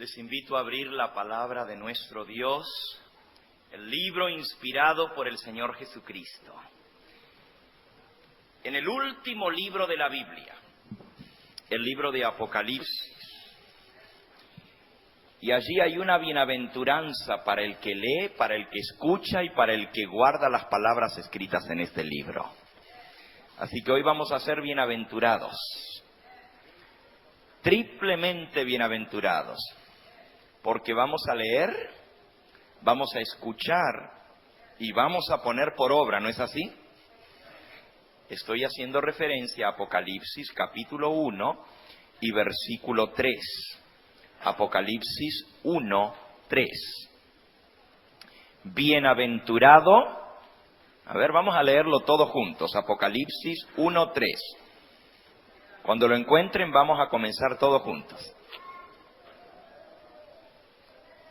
Les invito a abrir la palabra de nuestro Dios, el libro inspirado por el Señor Jesucristo. En el último libro de la Biblia, el libro de Apocalipsis. Y allí hay una bienaventuranza para el que lee, para el que escucha y para el que guarda las palabras escritas en este libro. Así que hoy vamos a ser bienaventurados, triplemente bienaventurados, porque vamos a leer, vamos a escuchar y vamos a poner por obra, ¿no es así? Estoy haciendo referencia a Apocalipsis capítulo 1 y versículo 3. Apocalipsis 1, 3. Bienaventurado. A ver, vamos a leerlo todos juntos. Apocalipsis 1, 3. Cuando lo encuentren, vamos a comenzar todos juntos.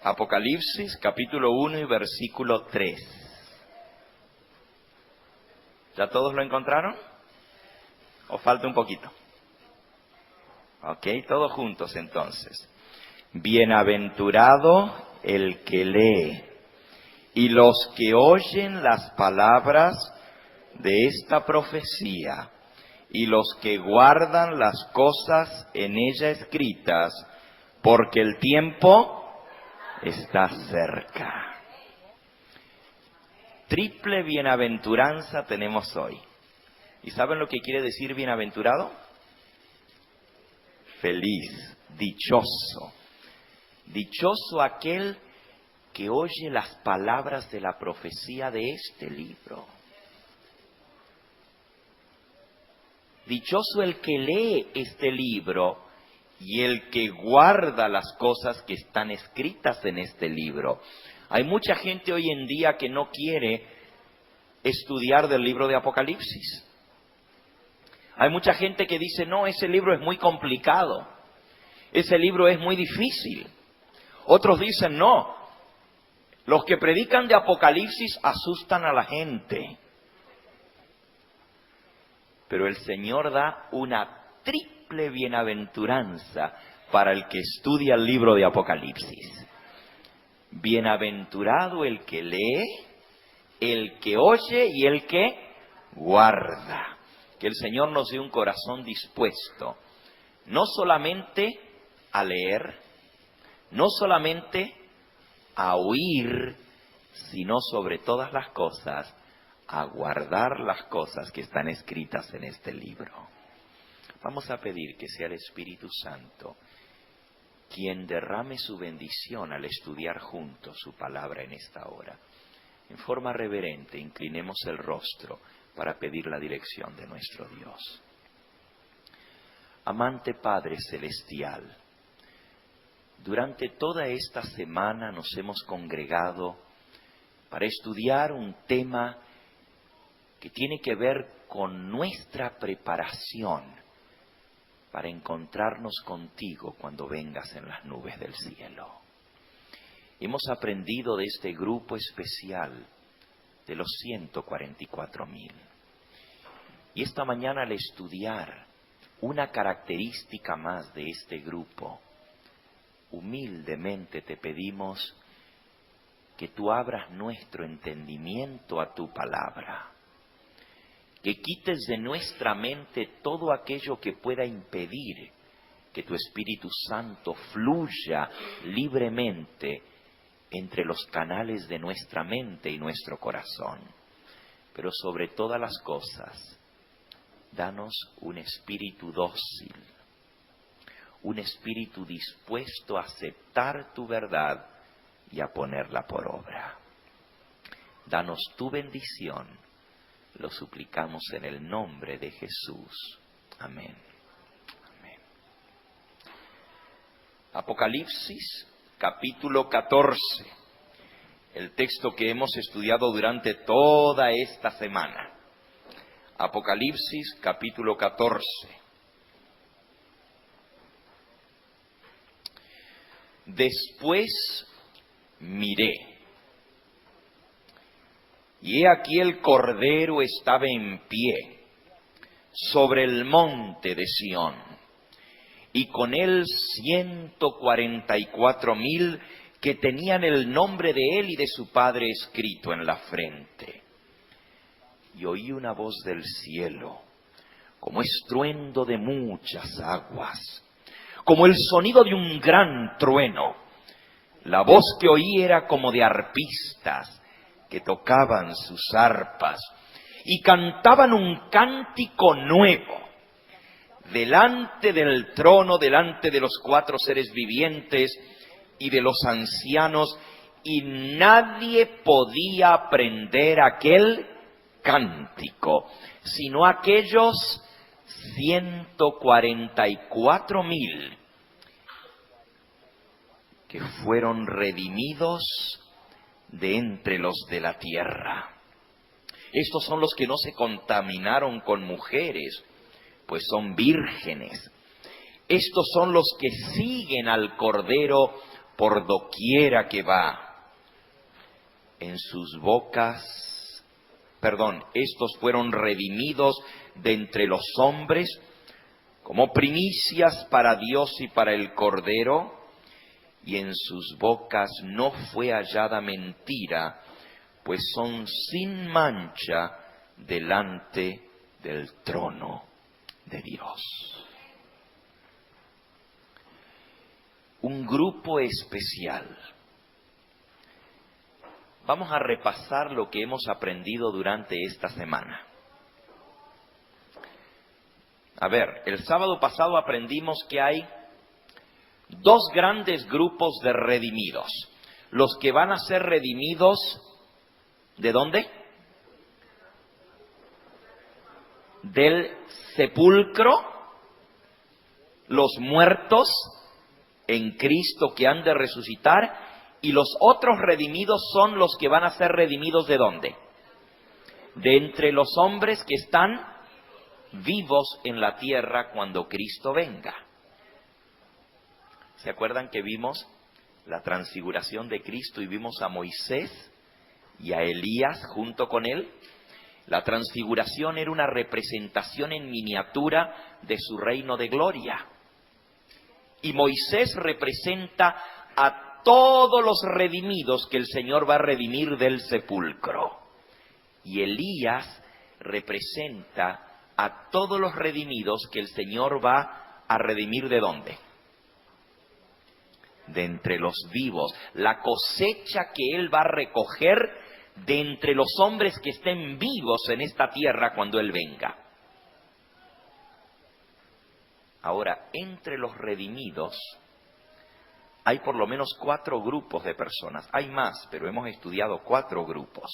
Apocalipsis capítulo 1 y versículo 3. ¿Ya todos lo encontraron? ¿O falta un poquito? Ok, todos juntos entonces. Bienaventurado el que lee y los que oyen las palabras de esta profecía y los que guardan las cosas en ella escritas, porque el tiempo está cerca. Triple bienaventuranza tenemos hoy. ¿Y saben lo que quiere decir bienaventurado? Feliz, dichoso. Dichoso aquel que oye las palabras de la profecía de este libro. Dichoso el que lee este libro y el que guarda las cosas que están escritas en este libro. Hay mucha gente hoy en día que no quiere estudiar del libro de Apocalipsis. Hay mucha gente que dice, no, ese libro es muy complicado, ese libro es muy difícil. Otros dicen, no, los que predican de Apocalipsis asustan a la gente. Pero el Señor da una triple bienaventuranza para el que estudia el libro de Apocalipsis. Bienaventurado el que lee, el que oye y el que guarda. Que el Señor nos dé un corazón dispuesto, no solamente a leer, no solamente a oír, sino sobre todas las cosas, a guardar las cosas que están escritas en este libro. Vamos a pedir que sea el Espíritu Santo quien derrame su bendición al estudiar juntos su palabra en esta hora. En forma reverente, inclinemos el rostro para pedir la dirección de nuestro Dios. Amante Padre Celestial, durante toda esta semana nos hemos congregado para estudiar un tema que tiene que ver con nuestra preparación para encontrarnos contigo cuando vengas en las nubes del cielo. Hemos aprendido de este grupo especial de los 144,000. Y esta mañana al estudiar una característica más de este grupo, humildemente te pedimos que tú abras nuestro entendimiento a tu palabra, que quites de nuestra mente todo aquello que pueda impedir que tu Espíritu Santo fluya libremente entre los canales de nuestra mente y nuestro corazón. Pero sobre todas las cosas, danos un espíritu dócil, un espíritu dispuesto a aceptar tu verdad y a ponerla por obra. Danos tu bendición, lo suplicamos en el nombre de Jesús. Amén. Amén. Apocalipsis capítulo 14, el texto que hemos estudiado durante toda esta semana. Apocalipsis capítulo 14. Después miré, y he aquí el Cordero estaba en pie sobre el monte de Sión, y con él 144,000 que tenían el nombre de él y de su padre escrito en la frente. Y oí una voz del cielo, como estruendo de muchas aguas, como el sonido de un gran trueno. La voz que oí era como de arpistas que tocaban sus arpas y cantaban un cántico nuevo. Delante del trono, delante de los 4 seres vivientes y de los ancianos, y nadie podía aprender aquel cántico, sino aquellos 144,000 que fueron redimidos de entre los de la tierra. Estos son los que no se contaminaron con mujeres, pues son vírgenes. Estos son los que siguen al Cordero por doquiera que va. Estos fueron redimidos de entre los hombres como primicias para Dios y para el Cordero, y en sus bocas no fue hallada mentira, pues son sin mancha delante del trono de Dios. Un grupo especial. Vamos a repasar lo que hemos aprendido durante esta semana. A ver, el sábado pasado aprendimos que hay 2 grandes grupos de redimidos. Los que van a ser redimidos, ¿de dónde? Del sepulcro, los muertos en Cristo que han de resucitar, y los otros redimidos son los que van a ser redimidos ¿de dónde? De entre los hombres que están vivos en la tierra cuando Cristo venga. ¿Se acuerdan que vimos la transfiguración de Cristo y vimos a Moisés y a Elías junto con él? La transfiguración era una representación en miniatura de su reino de gloria. Y Moisés representa a todos los redimidos que el Señor va a redimir del sepulcro. Y Elías representa a todos los redimidos que el Señor va a redimir ¿de dónde? De entre los vivos. La cosecha que Él va a recoger de entre los hombres que estén vivos en esta tierra cuando Él venga. Ahora, entre los redimidos hay por lo menos 4 grupos de personas. Hay más, pero hemos estudiado 4 grupos.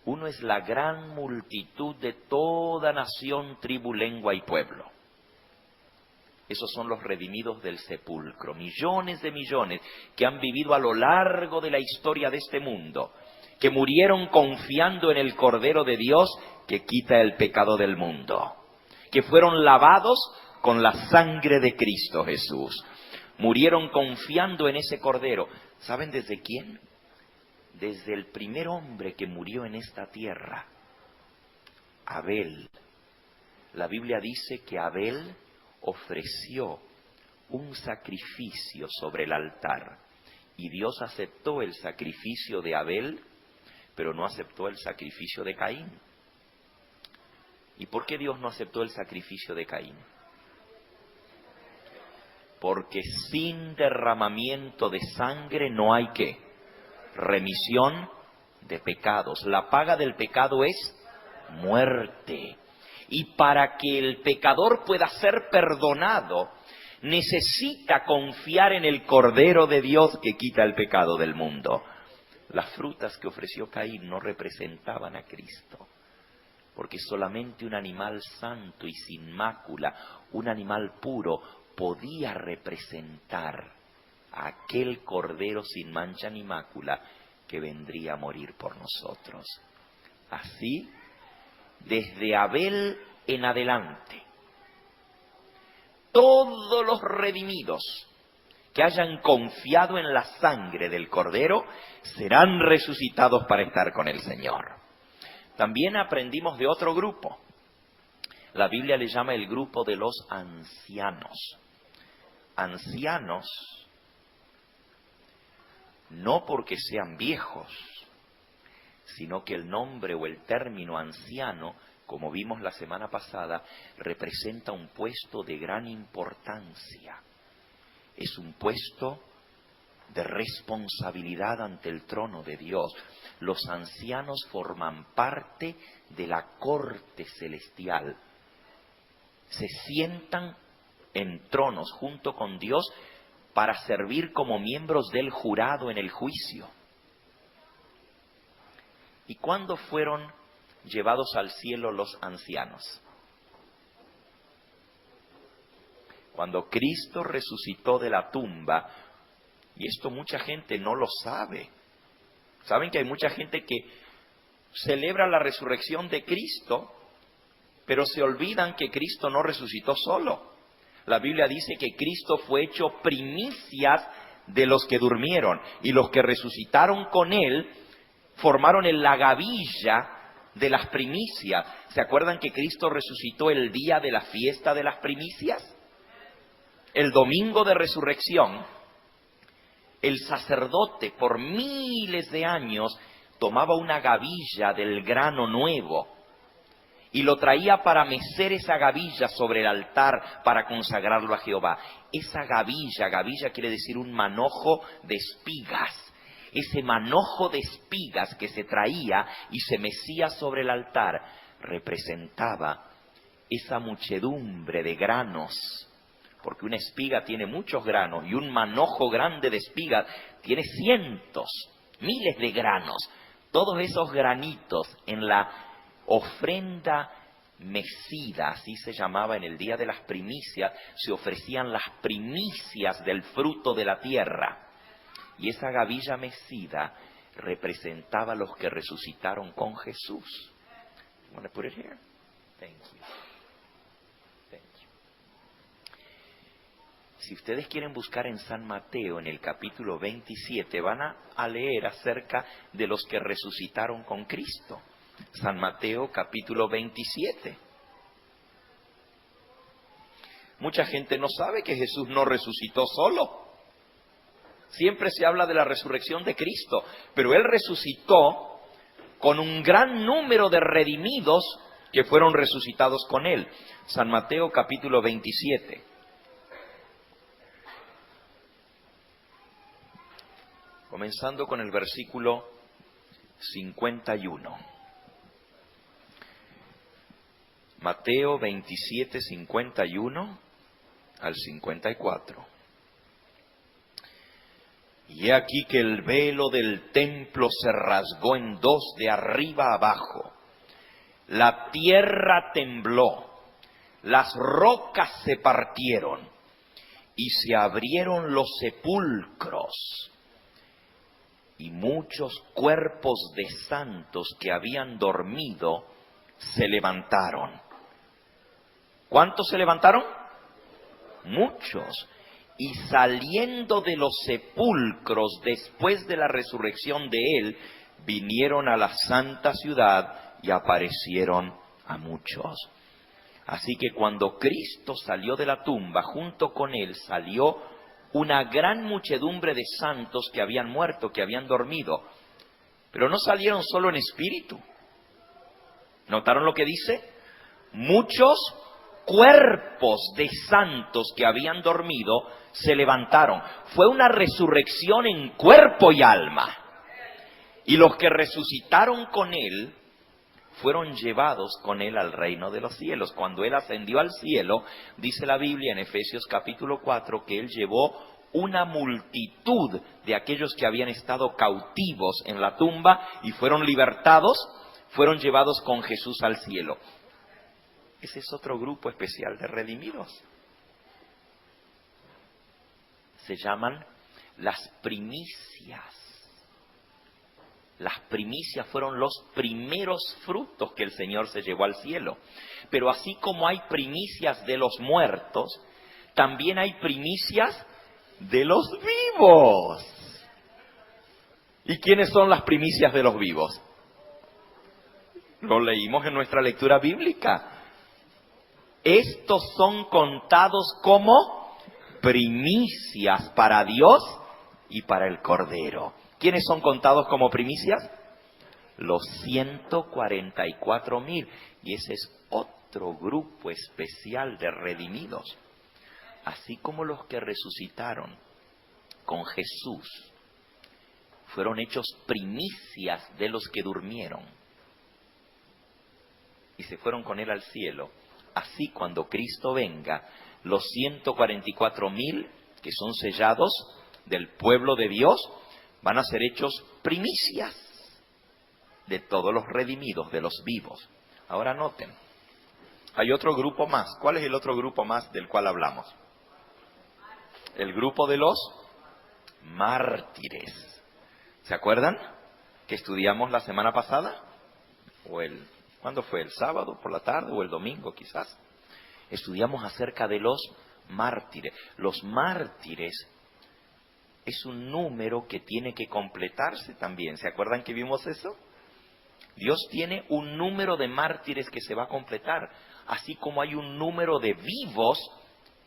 Uno es la gran multitud de toda nación, tribu, lengua y pueblo. Esos son los redimidos del sepulcro. Millones de millones que han vivido a lo largo de la historia de este mundo, que murieron confiando en el Cordero de Dios que quita el pecado del mundo, que fueron lavados con la sangre de Cristo Jesús. Murieron confiando en ese Cordero. ¿Saben desde quién? Desde el primer hombre que murió en esta tierra, Abel. La Biblia dice que Abel ofreció un sacrificio sobre el altar y Dios aceptó el sacrificio de Abel, pero no aceptó el sacrificio de Caín. ¿Y por qué Dios no aceptó el sacrificio de Caín? Porque sin derramamiento de sangre no hay ¿qué? Remisión de pecados. La paga del pecado es muerte. Y para que el pecador pueda ser perdonado, necesita confiar en el Cordero de Dios que quita el pecado del mundo. Las frutas que ofreció Caín no representaban a Cristo, porque solamente un animal santo y sin mácula, un animal puro, podía representar a aquel Cordero sin mancha ni mácula que vendría a morir por nosotros. Así, desde Abel en adelante, todos los redimidos que hayan confiado en la sangre del Cordero serán resucitados para estar con el Señor. También aprendimos de otro grupo. La Biblia le llama el grupo de los ancianos. Ancianos, no porque sean viejos, sino que el nombre o el término anciano, como vimos la semana pasada, representa un puesto de gran importancia. Es un puesto de responsabilidad ante el trono de Dios. Los ancianos forman parte de la corte celestial. Se sientan en tronos junto con Dios para servir como miembros del jurado en el juicio. ¿Y cuándo fueron llevados al cielo los ancianos? Cuando Cristo resucitó de la tumba, y esto mucha gente no lo sabe. ¿Saben que hay mucha gente que celebra la resurrección de Cristo, pero se olvidan que Cristo no resucitó solo? La Biblia dice que Cristo fue hecho primicias de los que durmieron, y los que resucitaron con Él formaron la gavilla de las primicias. ¿Se acuerdan que Cristo resucitó el día de la fiesta de las primicias? El domingo de resurrección, el sacerdote por miles de años tomaba una gavilla del grano nuevo y lo traía para mecer esa gavilla sobre el altar para consagrarlo a Jehová. Esa gavilla quiere decir un manojo de espigas. Ese manojo de espigas que se traía y se mecía sobre el altar representaba esa muchedumbre de granos, porque una espiga tiene muchos granos y un manojo grande de espigas tiene cientos, miles de granos. Todos esos granitos en la ofrenda mecida, así se llamaba en el día de las primicias, se ofrecían las primicias del fruto de la tierra. Y esa gavilla mecida representaba a los que resucitaron con Jesús. You want to put it here? Thank you. Thank you. Si ustedes quieren buscar en San Mateo, en el capítulo 27, van a leer acerca de los que resucitaron con Cristo. San Mateo, capítulo 27. Mucha gente no sabe que Jesús no resucitó solo. Siempre se habla de la resurrección de Cristo, pero Él resucitó con un gran número de redimidos que fueron resucitados con Él. San Mateo capítulo 27. Comenzando con el versículo 51. Mateo 27, 51 al 54. Y he aquí que el velo del templo se rasgó en dos de arriba abajo. La tierra tembló, las rocas se partieron y se abrieron los sepulcros. Y muchos cuerpos de santos que habían dormido se levantaron. ¿Cuántos se levantaron? Muchos. Y saliendo de los sepulcros después de la resurrección de Él, vinieron a la santa ciudad y aparecieron a muchos. Así que cuando Cristo salió de la tumba, junto con Él salió una gran muchedumbre de santos que habían muerto, que habían dormido. Pero no salieron solo en espíritu. ¿Notaron lo que dice? Muchos cuerpos de santos que habían dormido se levantaron. Fue una resurrección en cuerpo y alma. Y los que resucitaron con Él fueron llevados con Él al reino de los cielos. Cuando Él ascendió al cielo, dice la Biblia en Efesios capítulo 4 que Él llevó una multitud de aquellos que habían estado cautivos en la tumba y fueron libertados, fueron llevados con Jesús al cielo. Ese es otro grupo especial de redimidos. Se llaman las primicias. Las primicias fueron los primeros frutos que el Señor se llevó al cielo. Pero así como hay primicias de los muertos, también hay primicias de los vivos. ¿Y quiénes son las primicias de los vivos? Lo leímos en nuestra lectura bíblica. Estos son contados como primicias para Dios y para el Cordero. ¿Quiénes son contados como primicias? Los 144,000. Y ese es otro grupo especial de redimidos. Así como los que resucitaron con Jesús fueron hechos primicias de los que durmieron y se fueron con Él al cielo, así cuando Cristo venga, los 144,000 que son sellados del pueblo de Dios van a ser hechos primicias de todos los redimidos, de los vivos. Ahora noten, hay otro grupo más. ¿Cuál es el otro grupo más del cual hablamos? El grupo de los mártires. ¿Se acuerdan que estudiamos la semana pasada? ¿Cuándo fue? ¿El sábado por la tarde o el domingo quizás? Estudiamos acerca de los mártires. Los mártires es un número que tiene que completarse también. ¿Se acuerdan que vimos eso? Dios tiene un número de mártires que se va a completar, así como hay un número de vivos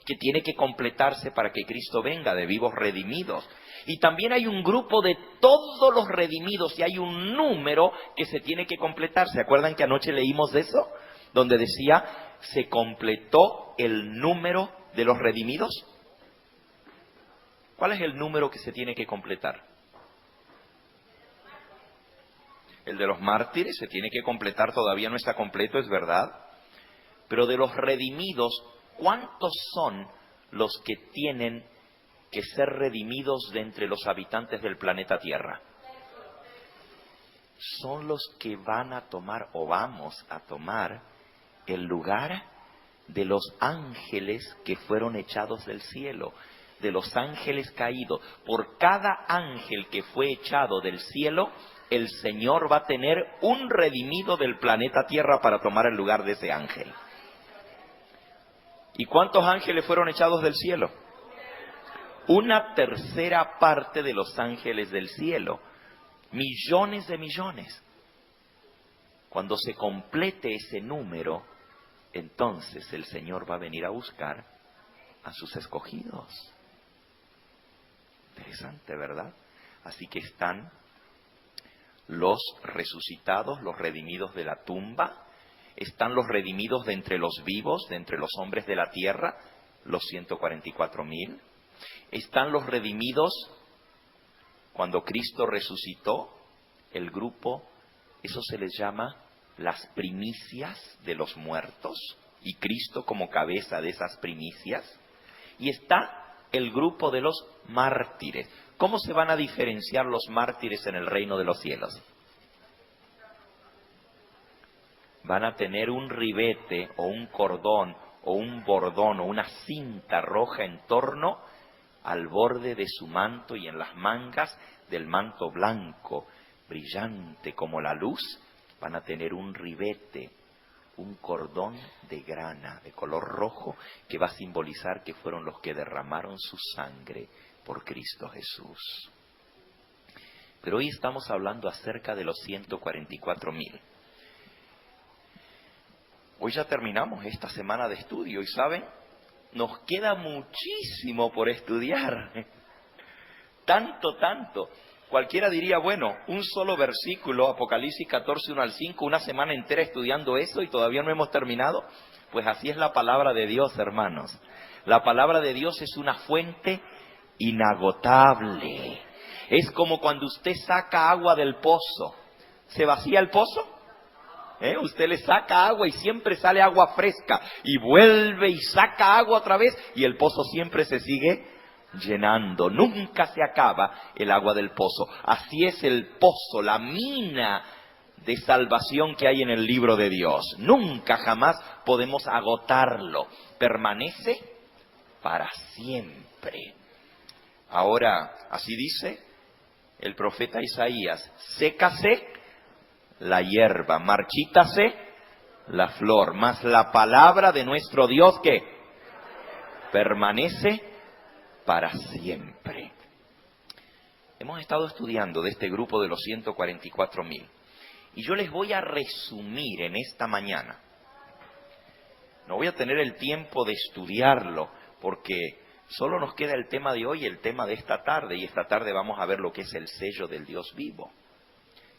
que tiene que completarse para que Cristo venga, de vivos redimidos. Y también hay un grupo de todos los redimidos y hay un número que se tiene que completar. ¿Se acuerdan que anoche leímos de eso? Donde decía, ¿se completó el número de los redimidos? ¿Cuál es el número que se tiene que completar? El de los mártires se tiene que completar, todavía no está completo, es verdad. Pero de los redimidos, ¿cuántos son los que tienen que ser redimidos de entre los habitantes del planeta Tierra? Son los que van a tomar o vamos a tomar el lugar de los ángeles que fueron echados del cielo, de los ángeles caídos. Por cada ángel que fue echado del cielo, el Señor va a tener un redimido del planeta Tierra para tomar el lugar de ese ángel. ¿Y cuántos ángeles fueron echados del cielo? 1/3 parte de los ángeles del cielo. Millones de millones. Cuando se complete ese número, entonces el Señor va a venir a buscar a sus escogidos. Interesante, ¿verdad? Así que están los resucitados, los redimidos de la tumba, están los redimidos de entre los vivos, de entre los hombres de la tierra, los 144,000, están los redimidos cuando Cristo resucitó, el grupo, eso se les llama las primicias de los muertos, y Cristo como cabeza de esas primicias, y está el grupo de los mártires. ¿Cómo se van a diferenciar los mártires en el reino de los cielos? Van a tener un ribete o un cordón o un bordón o una cinta roja en torno al borde de su manto y en las mangas del manto blanco, brillante como la luz. Van a tener un ribete, un cordón de grana de color rojo que va a simbolizar que fueron los que derramaron su sangre por Cristo Jesús. Pero hoy estamos hablando acerca de los 144,000. Hoy ya terminamos esta semana de estudio y ¿saben? Nos queda muchísimo por estudiar. Tanto. Cualquiera diría, bueno, un solo versículo, Apocalipsis 14, 1-5, una semana entera estudiando eso y todavía no hemos terminado. Pues así es la palabra de Dios, hermanos. La palabra de Dios es una fuente inagotable. Es como cuando usted saca agua del pozo. ¿Se vacía el pozo? Usted le saca agua y siempre sale agua fresca. Y vuelve y saca agua otra vez y el pozo siempre se sigue llenando. Nunca se acaba el agua del pozo. Así es el pozo, la mina de salvación que hay en el libro de Dios. Nunca jamás podemos agotarlo. Permanece para siempre. Ahora, así dice el profeta Isaías, sécase la hierba, marchítase la flor, mas la palabra de nuestro Dios que permanece para siempre. Hemos estado estudiando de este grupo de los 144,000 y yo les voy a resumir en esta mañana No voy a tener el tiempo de estudiarlo, porque solo nos queda el tema de hoy, el tema de esta tarde, y esta tarde vamos a ver lo que es el sello del Dios vivo,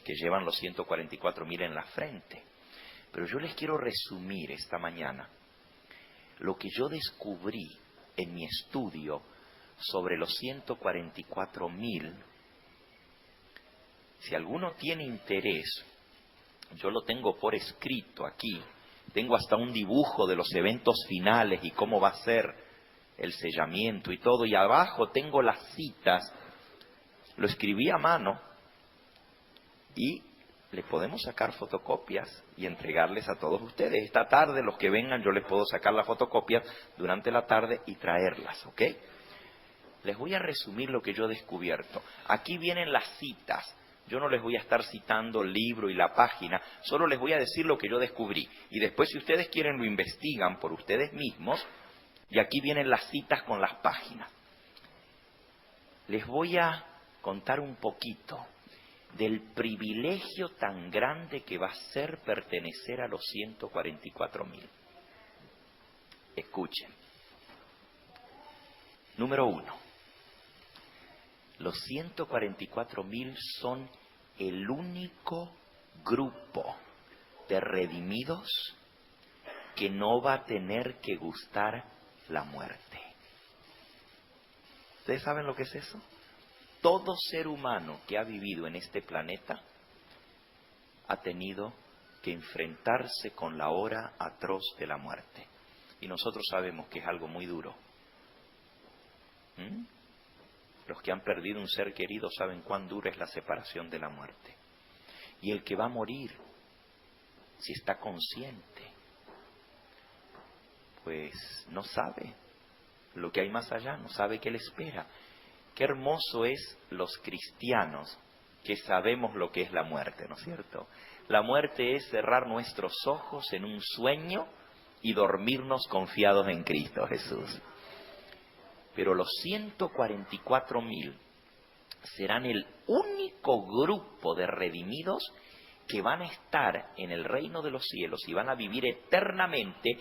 que llevan los 144.000 en la frente. Pero yo les quiero resumir esta mañana lo que yo descubrí en mi estudio sobre los 144.000. Si alguno tiene interés, yo lo tengo por escrito aquí. Tengo hasta un dibujo de los eventos finales y cómo va a ser el sellamiento y todo. Y abajo tengo las citas. Lo escribí a mano y le podemos sacar fotocopias y entregarles a todos ustedes. Esta tarde, los que vengan, yo les puedo sacar las fotocopias durante la tarde y traerlas, ¿ok? Les voy a resumir lo que yo he descubierto. Aquí vienen las citas. Yo no les voy a estar citando el libro y la página, solo les voy a decir lo que yo descubrí. Y después, si ustedes quieren, lo investigan por ustedes mismos. Y aquí vienen las citas con las páginas. Les voy a contar un poquito del privilegio tan grande que va a ser pertenecer a los 144.000. Escuchen. Número 1. Los 144.000 son el único grupo de redimidos que no va a tener que gustar la muerte. ¿Ustedes saben lo que es eso? Todo ser humano que ha vivido en este planeta ha tenido que enfrentarse con la hora atroz de la muerte. Y nosotros sabemos que es algo muy duro. Los que han perdido un ser querido saben cuán dura es la separación de la muerte. Y el que va a morir, si está consciente, pues no sabe lo que hay más allá, no sabe qué le espera. Qué hermoso es los cristianos que sabemos lo que es la muerte, ¿no es cierto? La muerte es cerrar nuestros ojos en un sueño y dormirnos confiados en Cristo Jesús. Pero los 144.000 serán el único grupo de redimidos que van a estar en el reino de los cielos y van a vivir eternamente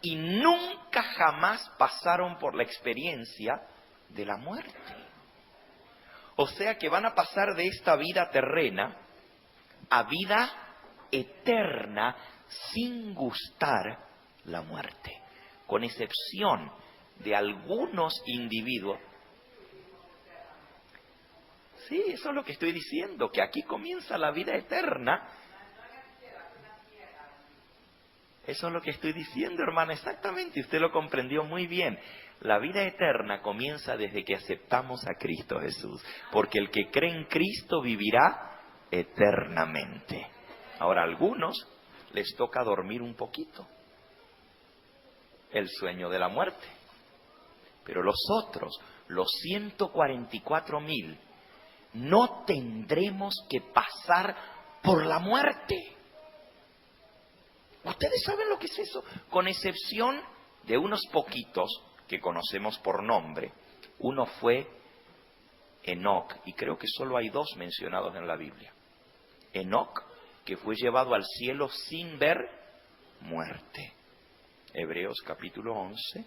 y nunca jamás pasaron por la experiencia de la muerte. O sea que van a pasar de esta vida terrena a vida eterna sin gustar la muerte, con excepción de algunos individuos. Sí, eso es lo que estoy diciendo, que aquí comienza la vida eterna. Eso es lo que estoy diciendo, hermana, exactamente, usted lo comprendió muy bien. La vida eterna comienza desde que aceptamos a Cristo Jesús, porque el que cree en Cristo vivirá eternamente. Ahora, a algunos les toca dormir un poquito, el sueño de la muerte. Pero los otros, los 144.000, no tendremos que pasar por la muerte. ¿Ustedes saben lo que es eso? Con excepción de unos poquitos que conocemos por nombre. Uno fue Enoc, y creo que solo hay 2 mencionados en la Biblia. Enoc, que fue llevado al cielo sin ver muerte. Hebreos capítulo 11.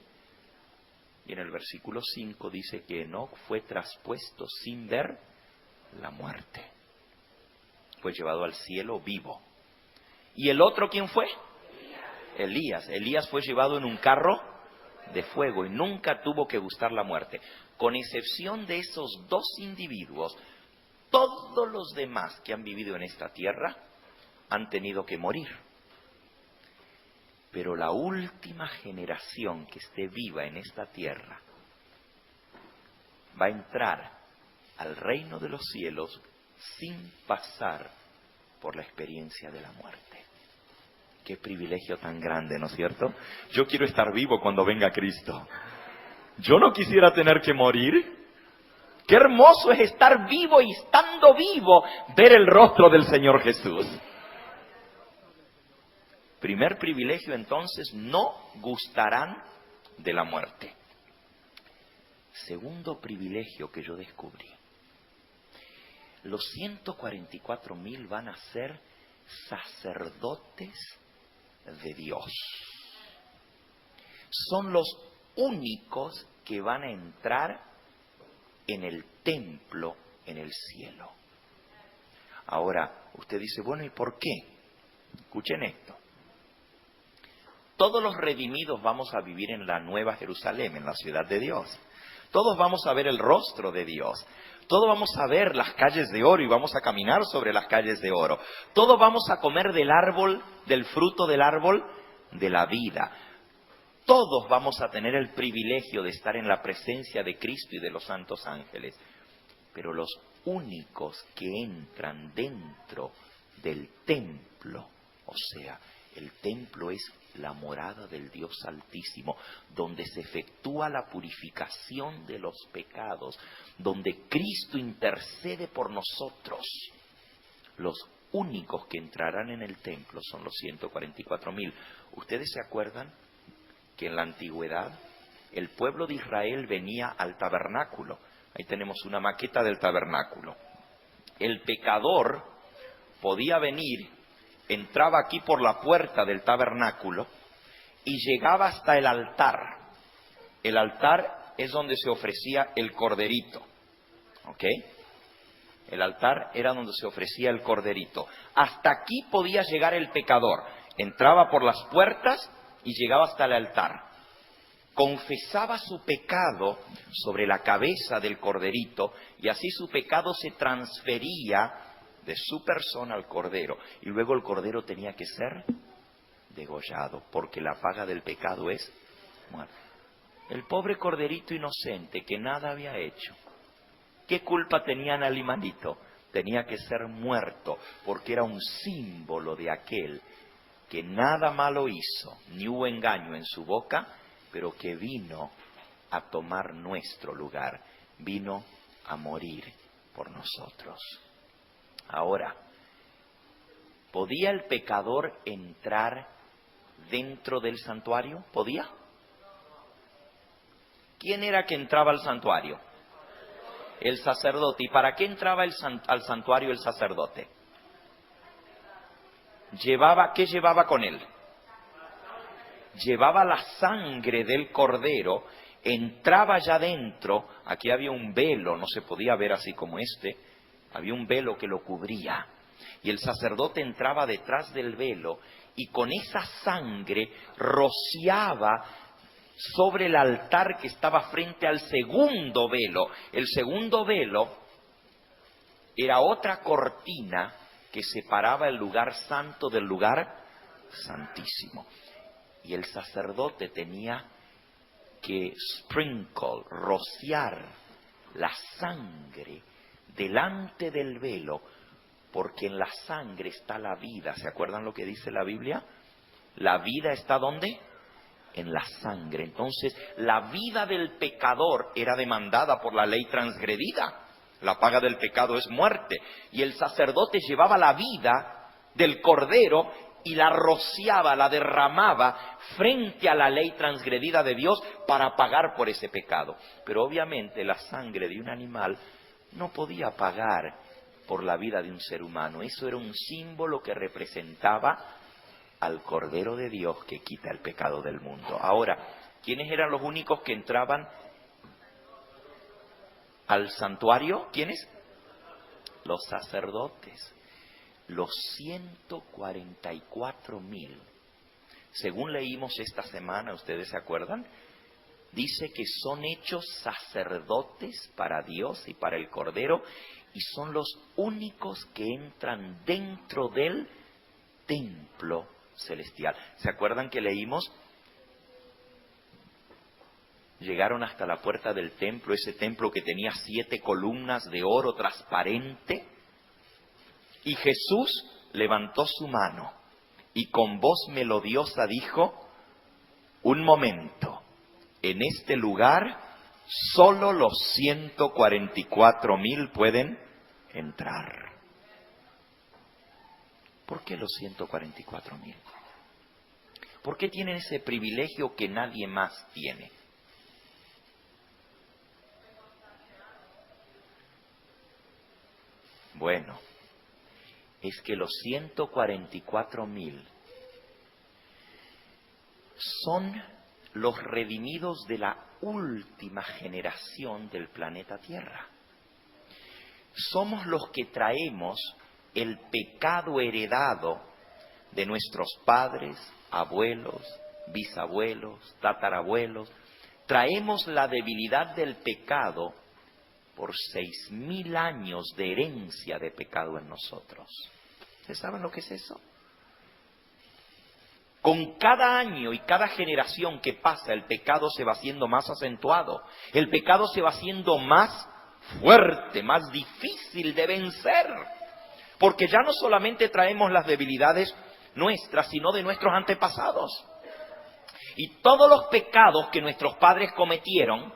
Y en el versículo 5 dice que Enoc fue traspuesto sin ver la muerte. Fue llevado al cielo vivo. ¿Y el otro quién fue? Elías. Elías fue llevado en un carro de fuego y nunca tuvo que gustar la muerte. Con excepción de esos 2 individuos, todos los demás que han vivido en esta tierra han tenido que morir. Pero la última generación que esté viva en esta tierra va a entrar al reino de los cielos sin pasar por la experiencia de la muerte. Qué privilegio tan grande, ¿no es cierto? Yo quiero estar vivo cuando venga Cristo. Yo no quisiera tener que morir. Qué hermoso es estar vivo y estando vivo, ver el rostro del Señor Jesús. Primer privilegio, entonces, no gustarán de la muerte. Segundo privilegio que yo descubrí. Los 144.000 van a ser sacerdotes de Dios. son los únicos que van a entrar en el templo en el cielo. Ahora, usted dice, bueno, ¿y por qué? Escuchen esto. Todos los redimidos vamos a vivir en la Nueva Jerusalén, en la ciudad de Dios. Todos vamos a ver el rostro de Dios. Todos vamos a ver las calles de oro y vamos a caminar sobre las calles de oro. Todos vamos a comer del árbol, del fruto del árbol de la vida. Todos vamos a tener el privilegio de estar en la presencia de Cristo y de los santos ángeles. Pero los únicos que entran dentro del templo, o sea, el templo es la morada del Dios Altísimo, donde se efectúa la purificación de los pecados, donde Cristo intercede por nosotros. Los únicos que entrarán en el templo son los 144,000. ¿Ustedes se acuerdan que en la antigüedad el pueblo de Israel venía al tabernáculo? Ahí tenemos una maqueta del tabernáculo. El pecador podía venir, entraba aquí por la puerta del tabernáculo y llegaba hasta el altar. El altar es donde se ofrecía el corderito. ¿Ok? El altar era donde se ofrecía el corderito. Hasta aquí podía llegar el pecador. Entraba por las puertas y llegaba hasta el altar. Confesaba su pecado sobre la cabeza del corderito y así su pecado se transfería de su persona al cordero. Y luego el cordero tenía que ser degollado, porque la paga del pecado es muerte. El pobre corderito inocente que nada había hecho, ¿qué culpa tenía en el animalito? Tenía que ser muerto, porque era un símbolo de aquel que nada malo hizo, ni hubo engaño en su boca, pero que vino a tomar nuestro lugar, vino a morir por nosotros. Ahora, ¿podía el pecador entrar dentro del santuario? ¿Podía? ¿Quién era que entraba al santuario? El sacerdote. ¿Y para qué entraba al santuario el sacerdote? ¿Qué llevaba con él? Llevaba la sangre del cordero, entraba ya dentro. Aquí había un velo, no se podía ver así como este, había un velo que lo cubría. Y el sacerdote entraba detrás del velo y con esa sangre rociaba sobre el altar que estaba frente al segundo velo. El segundo velo era otra cortina que separaba el lugar santo del lugar santísimo. Y el sacerdote tenía que rociar la sangre delante del velo, porque en la sangre está la vida. ¿Se acuerdan lo que dice la Biblia? La vida está ¿dónde? En la sangre. Entonces, la vida del pecador era demandada por la ley transgredida. La paga del pecado es muerte. Y el sacerdote llevaba la vida del cordero y la rociaba, la derramaba frente a la ley transgredida de Dios para pagar por ese pecado. Pero obviamente la sangre de un animal no podía pagar por la vida de un ser humano. Eso era un símbolo que representaba al Cordero de Dios que quita el pecado del mundo. Ahora, ¿quiénes eran los únicos que entraban al santuario? ¿Quiénes? Los sacerdotes. Los 144,000. Según leímos esta semana, ¿ustedes se acuerdan? Dice que son hechos sacerdotes para Dios y para el Cordero, y son los únicos que entran dentro del templo celestial. ¿Se acuerdan que leímos? Llegaron hasta la puerta del templo, ese templo que tenía 7 columnas de oro transparente, y Jesús levantó su mano y con voz melodiosa dijo: un momento, en este lugar solo los 144,000 pueden entrar. ¿Por qué los 144,000? ¿Por qué tienen ese privilegio que nadie más tiene? Bueno, es que los 144,000 son los redimidos de la última generación del planeta Tierra. Somos los que traemos el pecado heredado de nuestros padres, abuelos, bisabuelos, tatarabuelos. Traemos la debilidad del pecado por 6.000 años de herencia de pecado en nosotros. ¿Ustedes saben lo que es eso? Con cada año y cada generación que pasa, el pecado se va haciendo más acentuado. El pecado se va haciendo más fuerte, más difícil de vencer. Porque ya no solamente traemos las debilidades nuestras, sino de nuestros antepasados. Y todos los pecados que nuestros padres cometieron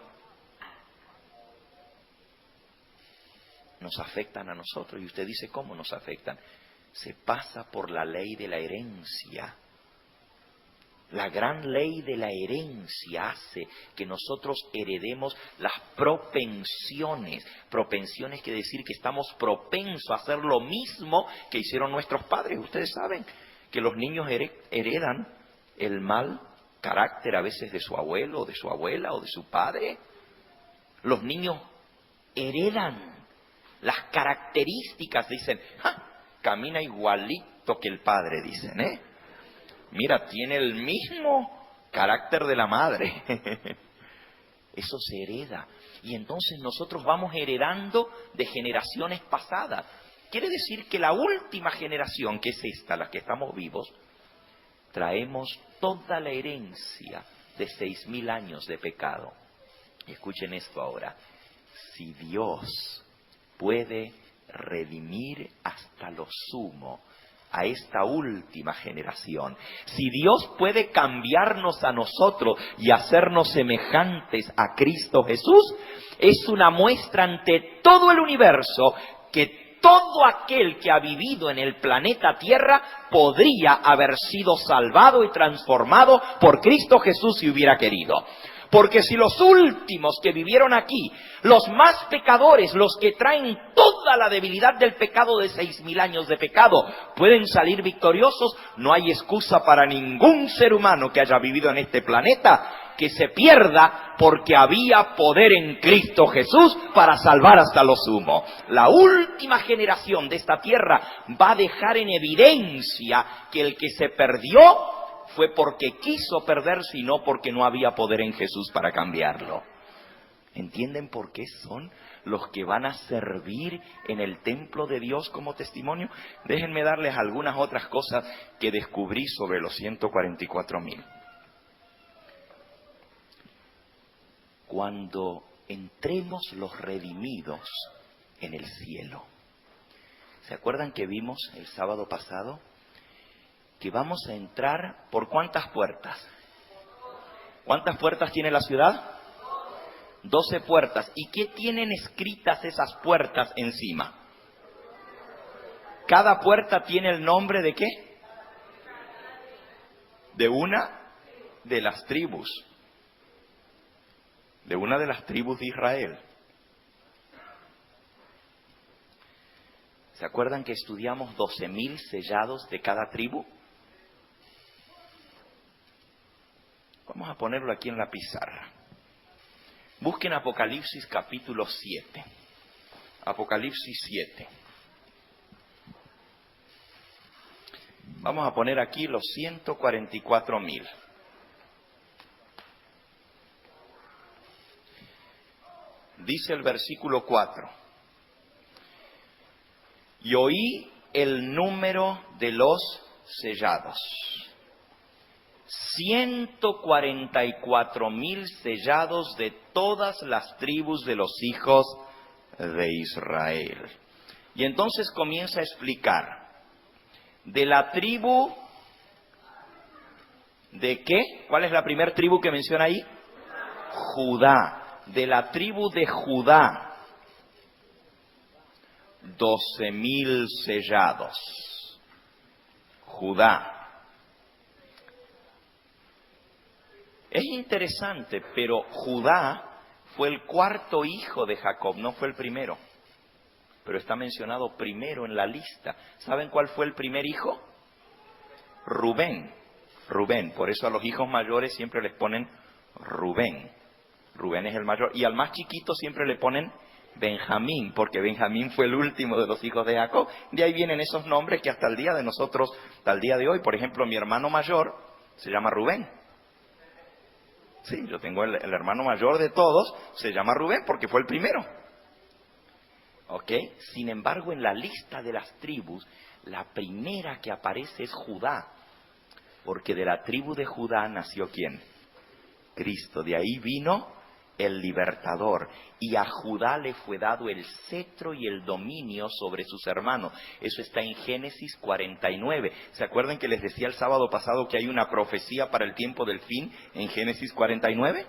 nos afectan a nosotros. Y usted dice, ¿cómo nos afectan? Se pasa por la ley de la herencia. La gran ley de la herencia hace que nosotros heredemos las propensiones. Propensiones quiere decir que estamos propensos a hacer lo mismo que hicieron nuestros padres. Ustedes saben que los niños heredan el mal carácter a veces de su abuelo, o de su abuela, o de su padre. Los niños heredan las características, dicen, camina igualito que el padre, dicen, Mira, tiene el mismo carácter de la madre. Eso se hereda. Y entonces nosotros vamos heredando de generaciones pasadas. Quiere decir que la última generación, que es esta, la que estamos vivos, traemos toda la herencia de 6.000 años de pecado. Y escuchen esto ahora. Si Dios puede redimir hasta lo sumo a esta última generación, si Dios puede cambiarnos a nosotros y hacernos semejantes a Cristo Jesús, es una muestra ante todo el universo que todo aquel que ha vivido en el planeta Tierra podría haber sido salvado y transformado por Cristo Jesús si hubiera querido. Porque si los últimos que vivieron aquí, los más pecadores, los que traen toda la debilidad del pecado de 6.000 años de pecado, pueden salir victoriosos, no hay excusa para ningún ser humano que haya vivido en este planeta que se pierda, porque había poder en Cristo Jesús para salvar hasta lo sumo. La última generación de esta tierra va a dejar en evidencia que el que se perdió fue porque quiso perderse y no porque no había poder en Jesús para cambiarlo. ¿Entienden por qué son los que van a servir en el templo de Dios como testimonio? Déjenme darles algunas otras cosas que descubrí sobre los 144.000. Cuando entremos los redimidos en el cielo. ¿Se acuerdan que vimos el sábado pasado? Que vamos a entrar por ¿cuántas puertas? ¿Cuántas puertas tiene la ciudad? 12 puertas. ¿Y qué tienen escritas esas puertas encima? Cada puerta tiene el nombre ¿de qué? De una de las tribus. De una de las tribus de Israel. ¿Se acuerdan que estudiamos 12.000 sellados de cada tribu? Vamos a ponerlo aquí en la pizarra. Busquen Apocalipsis capítulo 7. Apocalipsis 7. Vamos a poner aquí los 144.000. Dice el versículo 4. Y oí el número de los sellados. 144.000 sellados de todas las tribus de los hijos de Israel. Y entonces comienza a explicar. De la tribu, ¿de qué? ¿Cuál es la primera tribu que menciona ahí? Judá. De la tribu de Judá, 12.000 sellados. Judá. Es interesante, pero Judá fue el cuarto hijo de Jacob, no fue el primero. Pero está mencionado primero en la lista. ¿Saben cuál fue el primer hijo? Rubén. Rubén. Por eso a los hijos mayores siempre les ponen Rubén. Rubén es el mayor. Y al más chiquito siempre le ponen Benjamín, porque Benjamín fue el último de los hijos de Jacob. De ahí vienen esos nombres que hasta el día de nosotros, hasta el día de hoy, por ejemplo, mi hermano mayor se llama Rubén. Sí, yo tengo el hermano mayor de todos, se llama Rubén porque fue el primero. ¿Ok? Sin embargo, en la lista de las tribus, la primera que aparece es Judá, porque de la tribu de Judá nació ¿quién? Cristo. De ahí vino el libertador, y a Judá le fue dado el cetro y el dominio sobre sus hermanos. Eso está en Génesis 49. ¿Se acuerdan que les decía el sábado pasado que hay una profecía para el tiempo del fin en Génesis 49?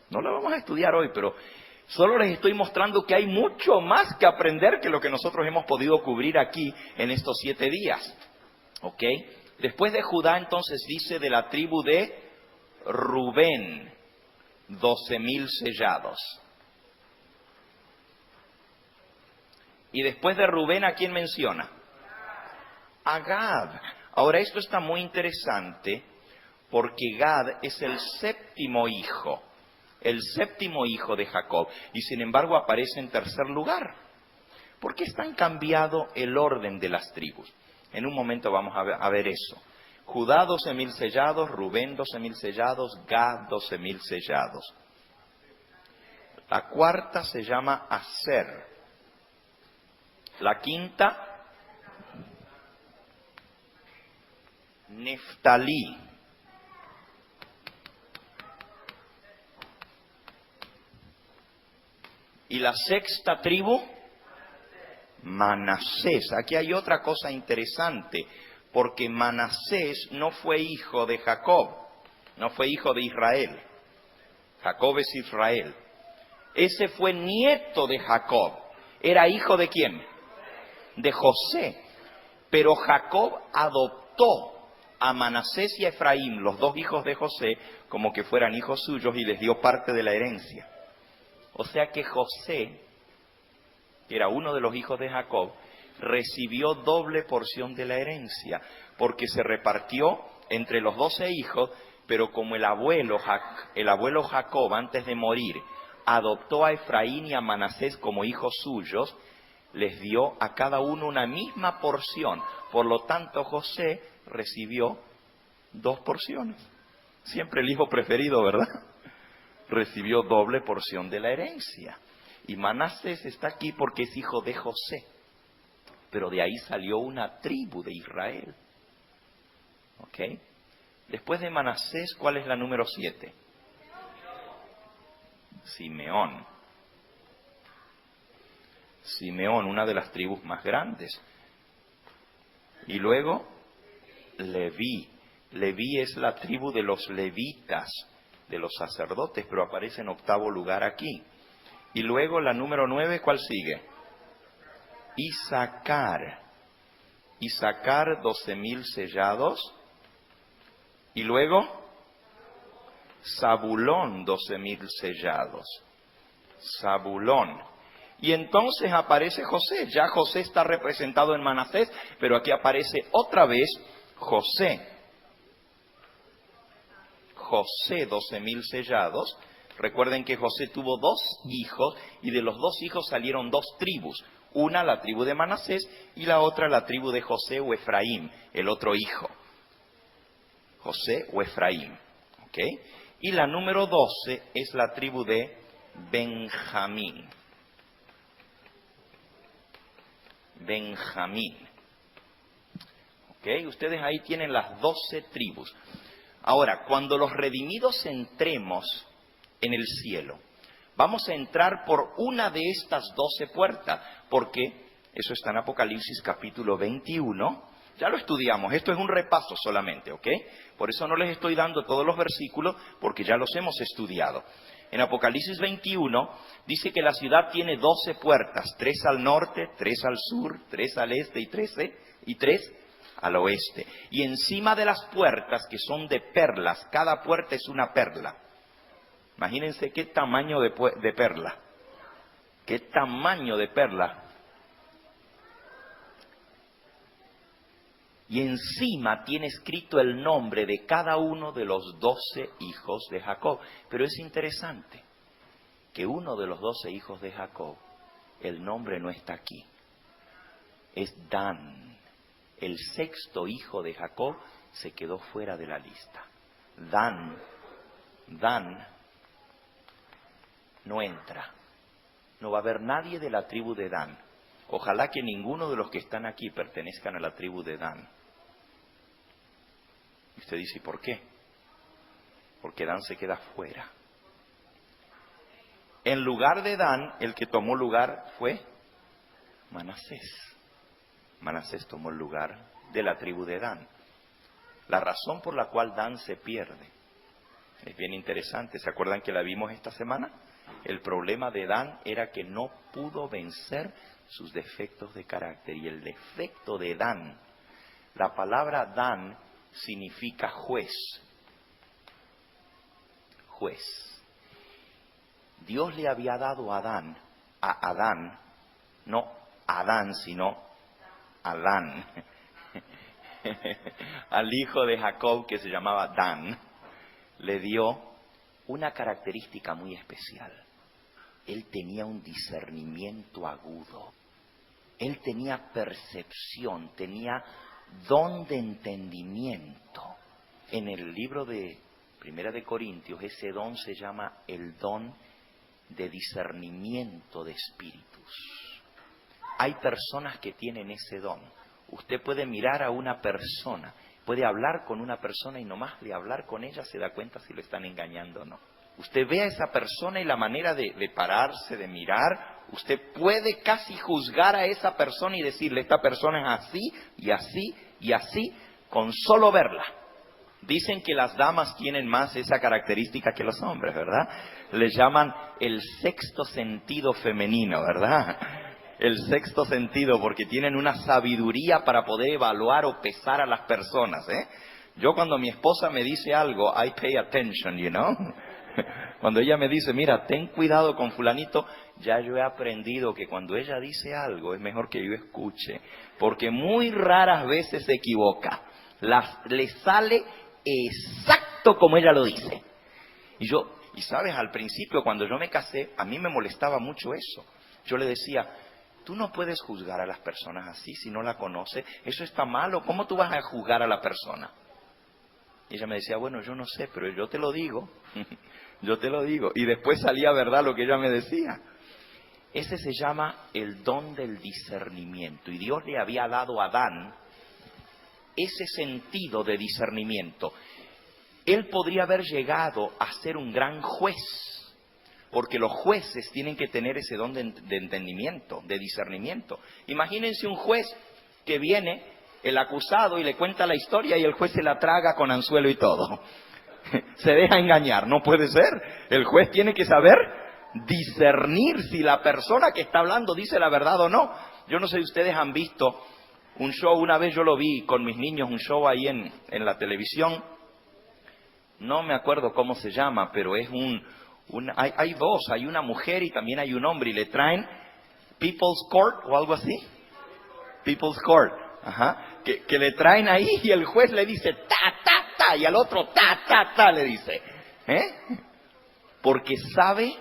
No la vamos a estudiar hoy, pero solo les estoy mostrando que hay mucho más que aprender que lo que nosotros hemos podido cubrir aquí en estos 7 días. ¿Ok? Después de Judá, entonces dice de la tribu de Rubén, 12,000 sellados. Y después de Rubén, ¿a quién menciona? A Gad. Ahora esto está muy interesante porque Gad es el séptimo hijo de Jacob, y sin embargo aparece en tercer lugar. ¿Por qué está cambiado el orden de las tribus? En un momento vamos a ver eso. Judá 12,000 sellados, Rubén 12,000 sellados, Gad 12,000 sellados. La cuarta se llama Aser. La quinta, Neftalí. Y la sexta tribu, Manasés. Aquí hay otra cosa interesante, porque Manasés no fue hijo de Jacob, no fue hijo de Israel. Jacob es Israel. Ese fue nieto de Jacob. ¿Era hijo de quién? De José. Pero Jacob adoptó a Manasés y a Efraín, los dos hijos de José, como que fueran hijos suyos, y les dio parte de la herencia. O sea que José, que era uno de los hijos de Jacob, recibió doble porción de la herencia, porque se repartió entre los 12 hijos, pero como el abuelo Jacob, antes de morir, adoptó a Efraín y a Manasés como hijos suyos, les dio a cada uno una misma porción. Por lo tanto, José recibió 2 porciones. Siempre el hijo preferido, ¿verdad? Recibió doble porción de la herencia. Y Manasés está aquí porque es hijo de José. Pero de ahí salió una tribu de Israel. ¿Ok? Después de Manasés, ¿cuál es la número 7? Simeón. Simeón, una de las tribus más grandes. Y luego, Leví. Leví es la tribu de los levitas, de los sacerdotes, pero aparece en 8º lugar aquí. Y luego la número 9, ¿cuál sigue? Isaacar. Isaacar, 12,000 sellados. Y luego, Zabulón, 12,000 sellados. Zabulón. Y entonces aparece José. Ya José está representado en Manasés, pero aquí aparece otra vez José. José, 12,000 sellados. Recuerden que José tuvo 2 hijos, y de los 2 hijos salieron 2 tribus. Una, la tribu de Manasés, y la otra, la tribu de José o Efraín, el otro hijo. José o Efraín. ¿Ok? Y la número 12 es la tribu de Benjamín. Benjamín. ¿Ok? Ustedes ahí tienen las 12 tribus. Ahora, cuando los redimidos entremos en el cielo, vamos a entrar por una de estas 12 puertas, porque eso está en Apocalipsis capítulo 21. Ya lo estudiamos, esto es un repaso solamente, ¿ok? Por eso no les estoy dando todos los versículos, porque ya los hemos estudiado. En Apocalipsis 21 dice que la ciudad tiene 12 puertas, 3 al norte, 3 al sur, 3 al este y 3 al oeste. Y encima de las puertas, que son de perlas, cada puerta es una perla. Imagínense qué tamaño de perla. ¿Qué tamaño de perla? Y encima tiene escrito el nombre de cada uno de los 12 hijos de Jacob. Pero es interesante que uno de los 12 hijos de Jacob, el nombre no está aquí. Es Dan. El sexto hijo de Jacob se quedó fuera de la lista. Dan no entra. No va a haber nadie de la tribu de Dan. Ojalá que ninguno de los que están aquí pertenezcan a la tribu de Dan. Y usted dice, ¿por qué? Porque Dan se queda fuera. En lugar de Dan, el que tomó lugar fue Manasés. Manasés tomó el lugar de la tribu de Dan. La razón por la cual Dan se pierde es bien interesante. ¿Se acuerdan que la vimos esta semana? El problema de Dan era que no pudo vencer sus defectos de carácter. Y el defecto de Dan, la palabra Dan significa juez. Juez. Dios le había dado a Adán, no Adán, sino Adán, al hijo de Jacob que se llamaba Dan, le dio una característica muy especial. Él tenía un discernimiento agudo. Él tenía percepción, tenía don de entendimiento. En el libro de Primera de Corintios, ese don se llama el don de discernimiento de espíritus. Hay personas que tienen ese don. Usted puede mirar a una persona, puede hablar con una persona y nomás de hablar con ella se da cuenta si lo están engañando o no. Usted ve a esa persona y la manera de pararse, de mirar, usted puede casi juzgar a esa persona y decirle, esta persona es así y así y así, con solo verla. Dicen que las damas tienen más esa característica que los hombres, ¿verdad? Le llaman el sexto sentido femenino, ¿verdad? El sexto sentido, porque tienen una sabiduría para poder evaluar o pesar a las personas, ¿eh? Yo cuando mi esposa me dice algo, I pay attention, you know. Cuando ella me dice, mira, ten cuidado con fulanito, ya yo he aprendido que cuando ella dice algo es mejor que yo escuche, porque muy raras veces se equivoca. Le sale exacto como ella lo dice. Y sabes, al principio cuando yo me casé, a mí me molestaba mucho eso. Yo le decía, tú no puedes juzgar a las personas así si no la conoces. Eso está malo. ¿Cómo tú vas a juzgar a la persona? Y ella me decía, bueno, yo no sé, pero yo te lo digo. Yo te lo digo. Y después salía verdad lo que ella me decía. Ese se llama el don del discernimiento. Y Dios le había dado a Adán ese sentido de discernimiento. Él podría haber llegado a ser un gran juez, porque los jueces tienen que tener ese don de entendimiento, de discernimiento. Imagínense un juez que viene, el acusado, y le cuenta la historia y el juez se la traga con anzuelo y todo. Se deja engañar, no puede ser. El juez tiene que saber discernir si la persona que está hablando dice la verdad o no. Yo no sé si ustedes han visto un show, una vez yo lo vi con mis niños, un show ahí en la televisión. No me acuerdo cómo se llama, pero es hay dos, hay una mujer y también hay un hombre, y le traen People's Court o algo así. People's Court, ajá, que le traen ahí y el juez le dice ta, ta, ta, y al otro ta, ta, ta, le dice. Porque sabe,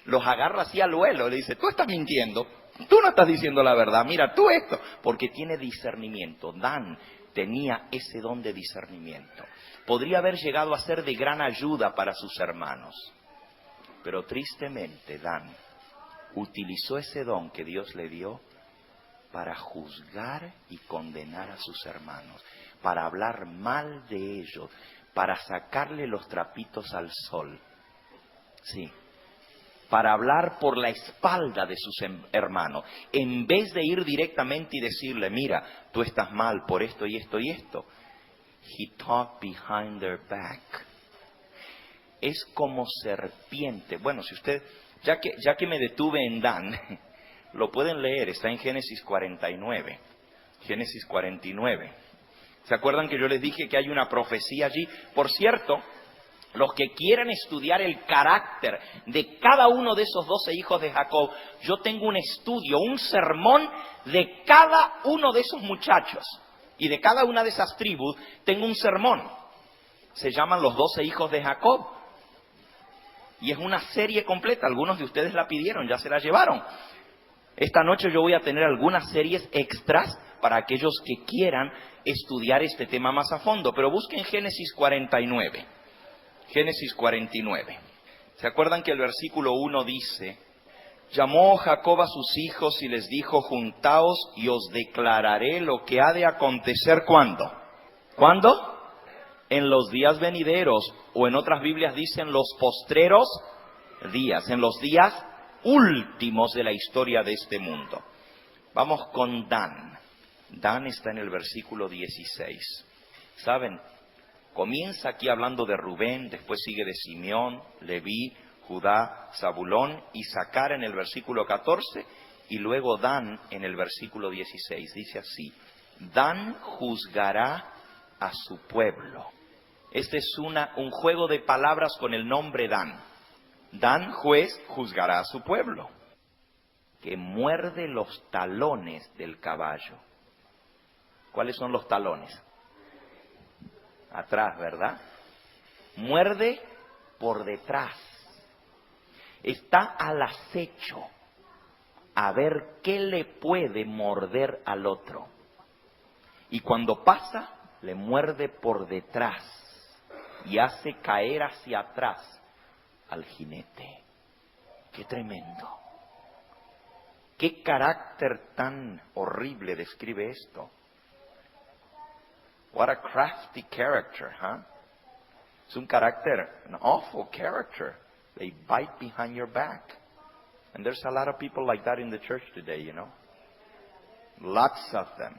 los agarra así al vuelo, le dice, tú estás mintiendo, tú no estás diciendo la verdad, mira, tú esto, porque tiene discernimiento. Dan tenía ese don de discernimiento. Podría haber llegado a ser de gran ayuda para sus hermanos. Pero tristemente Dan utilizó ese don que Dios le dio para juzgar y condenar a sus hermanos, para hablar mal de ellos, para sacarle los trapitos al sol. Sí, para hablar por la espalda de sus hermanos, en vez de ir directamente y decirle, mira, tú estás mal por esto y esto y esto. He talked behind their back. Es como serpiente. Bueno, si usted, ya que me detuve en Dan, lo pueden leer, está en Génesis 49. Génesis 49. ¿Se acuerdan que yo les dije que hay una profecía allí? Por cierto, los que quieran estudiar el carácter de cada uno de esos 12 hijos de Jacob, yo tengo un estudio, un sermón de cada uno de esos muchachos. Y de cada una de esas tribus tengo un sermón. Se llaman los 12 hijos de Jacob. Y es una serie completa. Algunos de ustedes la pidieron, ya se la llevaron. Esta noche yo voy a tener algunas series extras para aquellos que quieran estudiar este tema más a fondo. Pero busquen Génesis 49. Génesis 49. ¿Se acuerdan que el versículo 1 dice: llamó Jacob a sus hijos y les dijo, juntaos y os declararé lo que ha de acontecer, ¿cuándo? ¿Cuándo? En los días venideros, o en otras Biblias dicen los postreros días, en los días últimos de la historia de este mundo. Vamos con Dan. Dan está en el versículo 16. ¿Saben? Comienza aquí hablando de Rubén, después sigue de Simeón, Leví, Judá, Zabulón, Isaacar en el versículo 14 y luego Dan en el versículo 16. Dice así: Dan juzgará a su pueblo. Este es un juego de palabras con el nombre Dan. Dan, juez, juzgará a su pueblo, que muerde los talones del caballo. ¿Cuáles son los talones? Atrás, ¿verdad? Muerde por detrás. Está al acecho a ver qué le puede morder al otro. Y cuando pasa, le muerde por detrás y hace caer hacia atrás al jinete. ¡Qué tremendo! ¡Qué carácter tan horrible describe esto! What a crafty character, huh? Es un carácter, an awful character. They bite behind your back. And there's a lot of people like that in the church today, you know. Lots of them.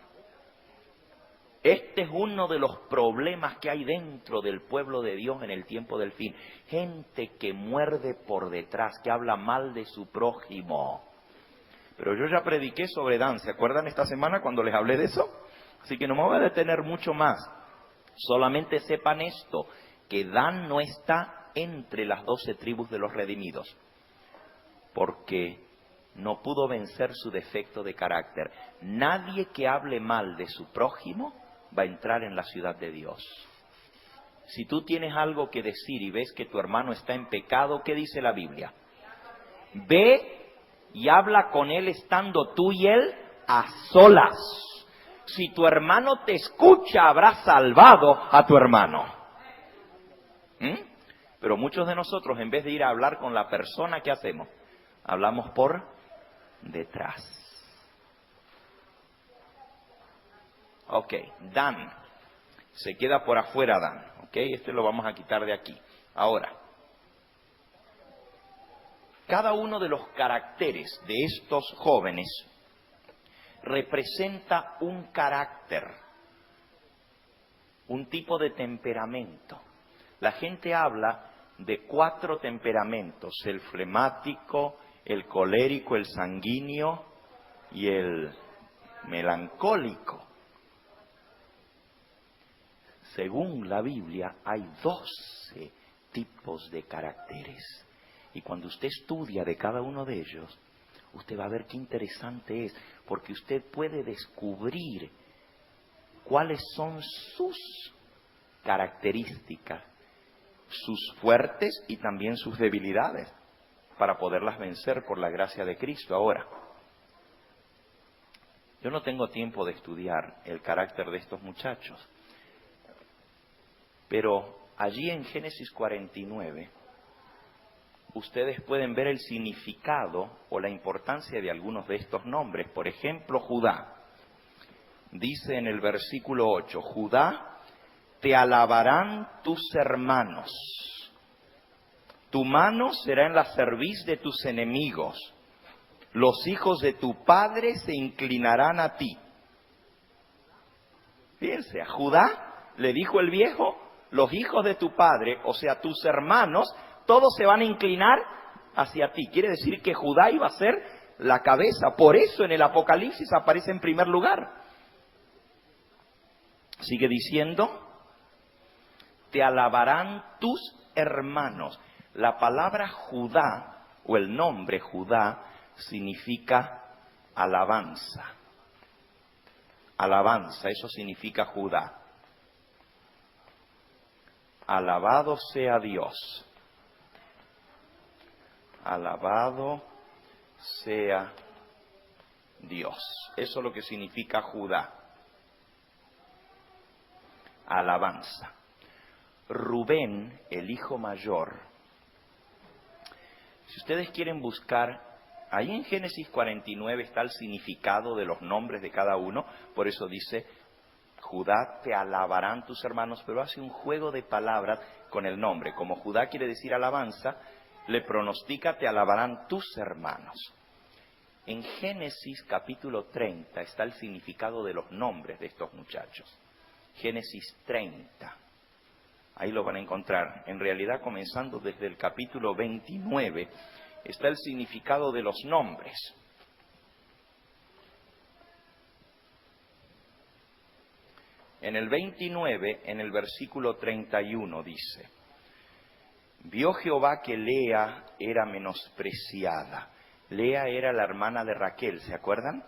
Este es uno de los problemas que hay dentro del pueblo de Dios en el tiempo del fin. Gente que muerde por detrás, que habla mal de su prójimo. Pero yo ya prediqué sobre Dan. ¿Se acuerdan esta semana cuando les hablé de eso? Así que no me voy a detener mucho más. Solamente sepan esto, que Dan no está entre las 12 tribus de los redimidos, porque no pudo vencer su defecto de carácter. Nadie que hable mal de su prójimo va a entrar en la ciudad de Dios. Si tú tienes algo que decir y ves que tu hermano está en pecado, ¿qué dice la Biblia? Ve y habla con él estando tú y él a solas. Si tu hermano te escucha, habrás salvado a tu hermano. Pero muchos de nosotros, en vez de ir a hablar con la persona, ¿qué hacemos? Hablamos por detrás. Ok, Dan. Se queda por afuera Dan. Ok, este lo vamos a quitar de aquí. Ahora, cada uno de los caracteres de estos jóvenes representa un carácter, un tipo de temperamento. La gente habla de 4 temperamentos: el flemático, el colérico, el sanguíneo y el melancólico. Según la Biblia, hay 12 tipos de caracteres. Y cuando usted estudia de cada uno de ellos, usted va a ver qué interesante es, porque usted puede descubrir cuáles son sus características, sus fuertes y también sus debilidades, para poderlas vencer por la gracia de Cristo. Ahora, yo no tengo tiempo de estudiar el carácter de estos muchachos, pero allí en Génesis 49, ustedes pueden ver el significado o la importancia de algunos de estos nombres. Por ejemplo, Judá. Dice en el versículo 8, Judá, te alabarán tus hermanos. Tu mano será en la cerviz de tus enemigos. Los hijos de tu padre se inclinarán a ti. Fíjense, a Judá le dijo el viejo, los hijos de tu padre, o sea, tus hermanos, todos se van a inclinar hacia ti. Quiere decir que Judá iba a ser la cabeza. Por eso en el Apocalipsis aparece en primer lugar. Sigue diciendo, te alabarán tus hermanos. La palabra Judá, o el nombre Judá, significa alabanza. Alabanza, eso significa Judá. Alabado sea Dios. Alabado sea Dios. Eso es lo que significa Judá. Alabanza. Rubén, el hijo mayor. Si ustedes quieren buscar, ahí en Génesis 49 está el significado de los nombres de cada uno. Por eso dice, Judá te alabarán tus hermanos, pero hace un juego de palabras con el nombre. Como Judá quiere decir alabanza, le pronostica, te alabarán tus hermanos. En Génesis capítulo 30 está el significado de los nombres de estos muchachos. Génesis 30. Ahí lo van a encontrar. En realidad, comenzando desde el capítulo 29, está el significado de los nombres. En el 29, en el versículo 31 dice, vio Jehová que Lea era menospreciada. Lea era la hermana de Raquel, ¿se acuerdan?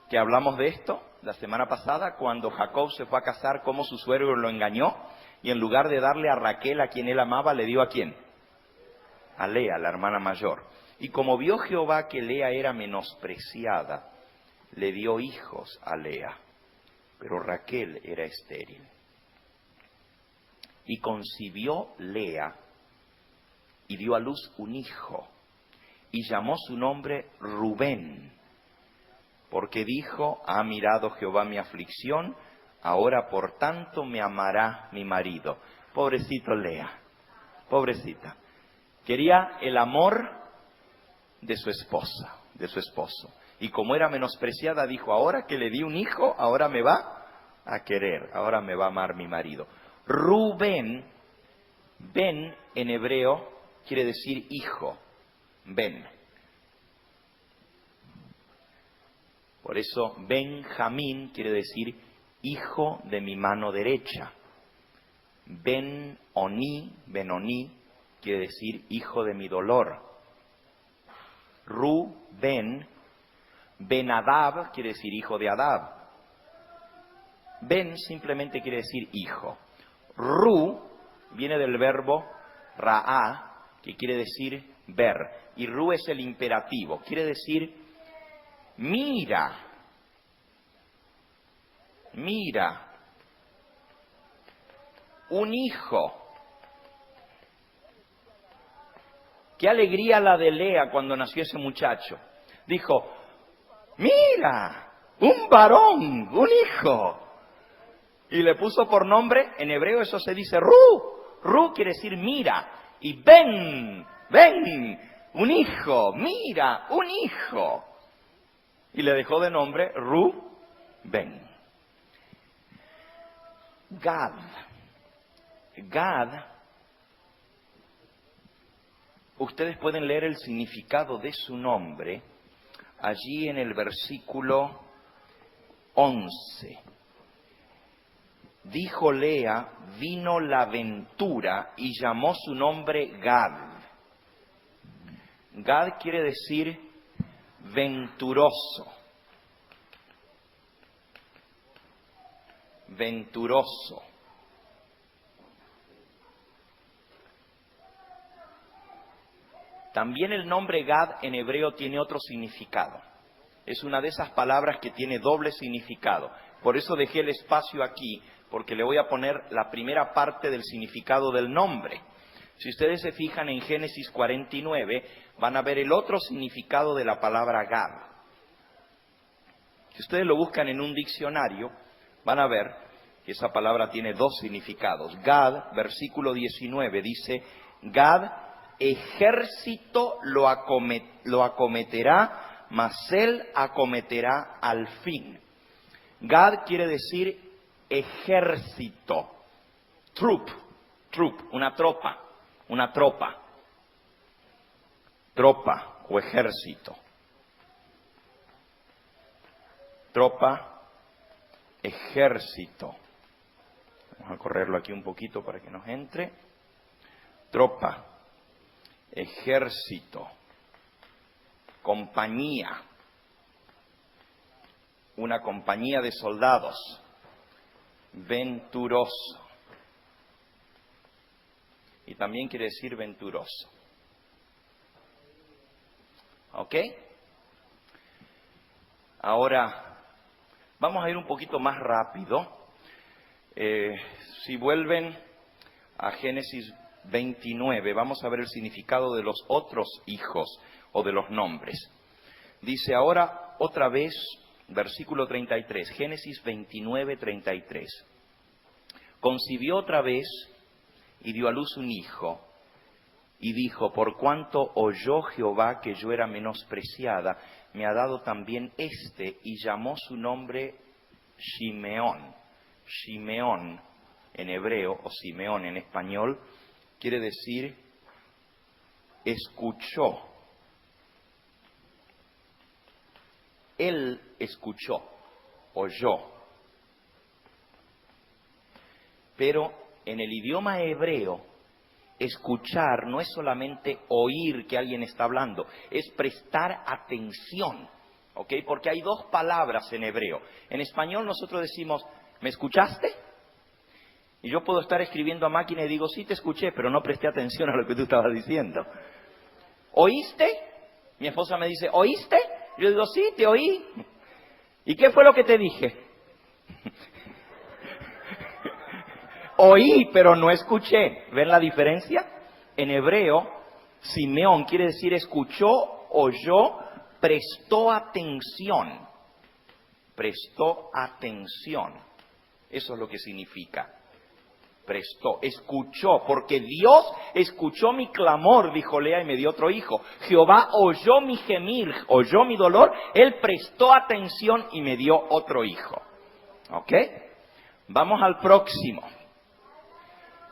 Que hablamos de esto la semana pasada, cuando Jacob se fue a casar, cómo su suegro lo engañó, y en lugar de darle a Raquel, a quien él amaba, le dio ¿a quién? A Lea, la hermana mayor. Y como vio Jehová que Lea era menospreciada, le dio hijos a Lea, pero Raquel era estéril. Y concibió Lea y dio a luz un hijo, y llamó su nombre Rubén, porque dijo, ha mirado Jehová mi aflicción, ahora por tanto me amará mi marido. Pobrecito Lea, pobrecita. Quería el amor de su esposa, de su esposo. Y como era menospreciada, dijo, ahora que le di un hijo, ahora me va a querer, ahora me va a amar mi marido. Rubén, Ben en hebreo quiere decir hijo, Ben. Por eso Benjamín quiere decir hijo de mi mano derecha. Benoni quiere decir hijo de mi dolor. Rubén, Benadab quiere decir hijo de Adab. Ben simplemente quiere decir hijo. Ru viene del verbo ra'a, que quiere decir ver. Y Ru es el imperativo, quiere decir mira, mira, un hijo. Qué alegría la de Lea cuando nació ese muchacho. Dijo, mira, un varón, un hijo. Y le puso por nombre, en hebreo eso se dice Ru. Ru quiere decir mira. Y ven, un hijo, mira, un hijo. Y le dejó de nombre Rubén. Gad. Gad, ustedes pueden leer el significado de su nombre allí en el versículo 11. Dijo Lea, vino la ventura y llamó su nombre Gad. Gad quiere decir venturoso. Venturoso. También el nombre Gad en hebreo tiene otro significado. Es una de esas palabras que tiene doble significado. Por eso dejé el espacio aquí, porque le voy a poner la primera parte del significado del nombre. Si ustedes se fijan en Génesis 49, van a ver el otro significado de la palabra Gad. Si ustedes lo buscan en un diccionario, van a ver que esa palabra tiene dos significados. Gad, versículo 19, dice, Gad, ejército lo acometerá, mas él acometerá al fin. Gad quiere decir ejército, troop, una tropa o ejército. Tropa, ejército. Vamos a correrlo aquí un poquito para que nos entre. Tropa, ejército, compañía. una compañía de soldados. Venturoso. Y también quiere decir venturoso. ¿Ok? Ahora, vamos a ir un poquito más rápido. Si vuelven a Génesis 29, vamos a ver el significado de los otros hijos o de los nombres. Dice ahora otra vez, versículo 33, Génesis 29, 33. Concibió otra vez y dio a luz un hijo, y dijo, por cuanto oyó Jehová que yo era menospreciada, me ha dado también y llamó su nombre Shimeón. Shimeón en hebreo, o Simeón en español, quiere decir escuchó. Él escuchó, oyó. Pero en el idioma hebreo, escuchar no es solamente oír que alguien está hablando, es prestar atención, ¿ok? Porque hay dos palabras en hebreo. En español nosotros decimos, ¿me escuchaste? Y yo puedo estar escribiendo a máquina y digo, sí te escuché, pero no presté atención a lo que tú estabas diciendo. ¿Oíste? Mi esposa me dice, ¿oíste? Yo digo, sí, te oí. ¿Y qué fue lo que te dije? Oí, pero no escuché. ¿Ven la diferencia? En hebreo, Simeón quiere decir escuchó, oyó, prestó atención. Prestó atención. Eso es lo que significa. Prestó, escuchó, porque Dios escuchó mi clamor, dijo Lea, y me dio otro hijo. Jehová oyó mi gemir, oyó mi dolor, Él prestó atención y me dio otro hijo. ¿Ok? Vamos al próximo.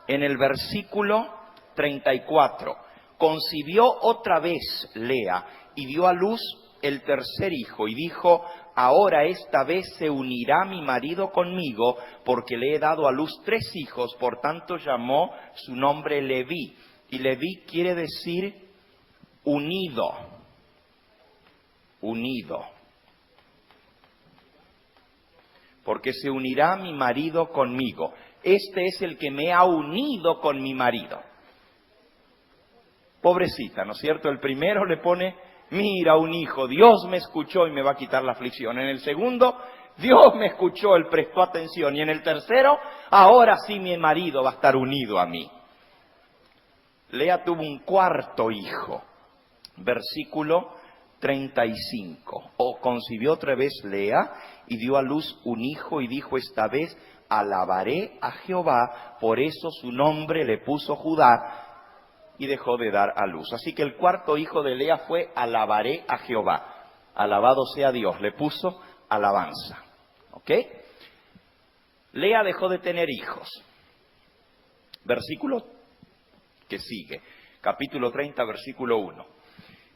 En el versículo 34, concibió otra vez Lea y dio a luz el tercer hijo y dijo, ahora esta vez se unirá mi marido conmigo porque le he dado a luz 3 hijos, por tanto llamó su nombre Leví. Y Leví quiere decir unido, unido. Porque se unirá mi marido conmigo. Este es el que me ha unido con mi marido. Pobrecita, ¿no es cierto? El primero le pone, mira, un hijo, Dios me escuchó y me va a quitar la aflicción. En el segundo, Dios me escuchó, Él prestó atención. Y en el tercero, ahora sí mi marido va a estar unido a mí. Lea tuvo un cuarto hijo. Versículo 35. O concibió otra vez Lea y dio a luz un hijo y dijo, esta vez alabaré a Jehová, por eso su nombre le puso Judá, y dejó de dar a luz. Así que el cuarto hijo de Lea fue alabaré a Jehová. Alabado sea Dios, le puso alabanza. ¿Ok? Lea dejó de tener hijos. Versículo que sigue, capítulo 30, versículo 1.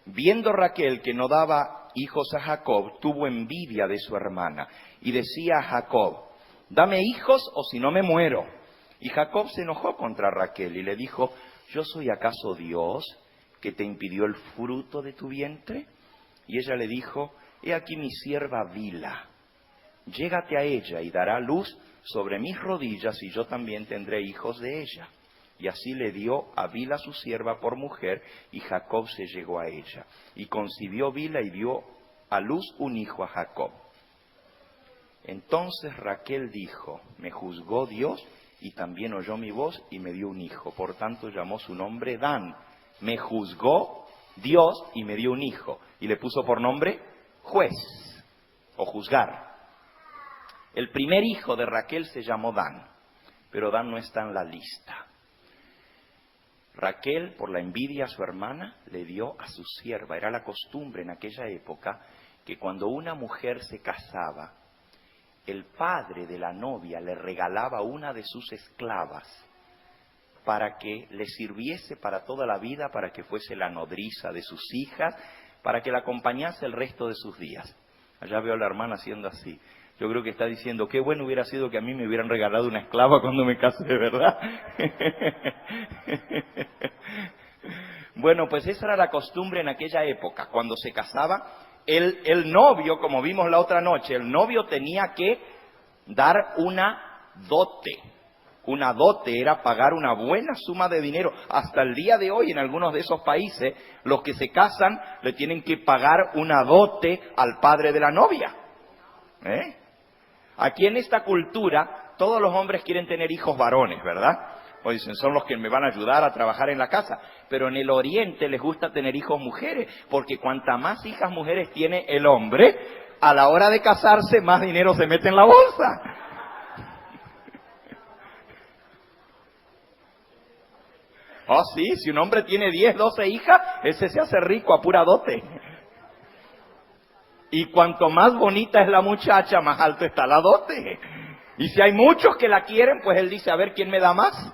Viendo Raquel que no daba hijos a Jacob, tuvo envidia de su hermana y decía a Jacob, dame hijos o si no me muero. Y Jacob se enojó contra Raquel y le dijo, ¿yo soy acaso Dios que te impidió el fruto de tu vientre? Y ella le dijo, he aquí mi sierva Bila, llégate a ella y dará luz sobre mis rodillas y yo también tendré hijos de ella. Y así le dio a Bila su sierva por mujer, y Jacob se llegó a ella. Y concibió Bila y dio a luz un hijo a Jacob. Entonces Raquel dijo, me juzgó Dios y también oyó mi voz y me dio un hijo. Por tanto llamó su nombre Dan. Me juzgó Dios y me dio un hijo. Y le puso por nombre juez o juzgar. El primer hijo de Raquel se llamó Dan, pero Dan no está en la lista. Raquel, por la envidia a su hermana, le dio a su sierva. Era la costumbre en aquella época que cuando una mujer se casaba, el padre de la novia le regalaba una de sus esclavas para que le sirviese para toda la vida, para que fuese la nodriza de sus hijas, para que la acompañase el resto de sus días. Allá veo a la hermana haciendo así. Yo creo que está diciendo, qué bueno hubiera sido que a mí me hubieran regalado una esclava cuando me casé, ¿verdad? Bueno, pues esa era la costumbre en aquella época. Cuando se casaba, el novio, como vimos la otra noche, el novio tenía que dar una dote. Una dote era pagar una buena suma de dinero. Hasta el día de hoy, en algunos de esos países, los que se casan le tienen que pagar una dote al padre de la novia. Aquí en esta cultura, todos los hombres quieren tener hijos varones, ¿verdad? O dicen, son los que me van a ayudar a trabajar en la casa. Pero en el Oriente les gusta tener hijos mujeres, porque cuanta más hijas mujeres tiene el hombre, a la hora de casarse, más dinero se mete en la bolsa. Oh, sí, si un hombre tiene 10, 12 hijas, ese se hace rico a pura dote. Y cuanto más bonita es la muchacha, más alto está la dote. Y si hay muchos que la quieren, pues él dice, a ver, ¿quién me da más?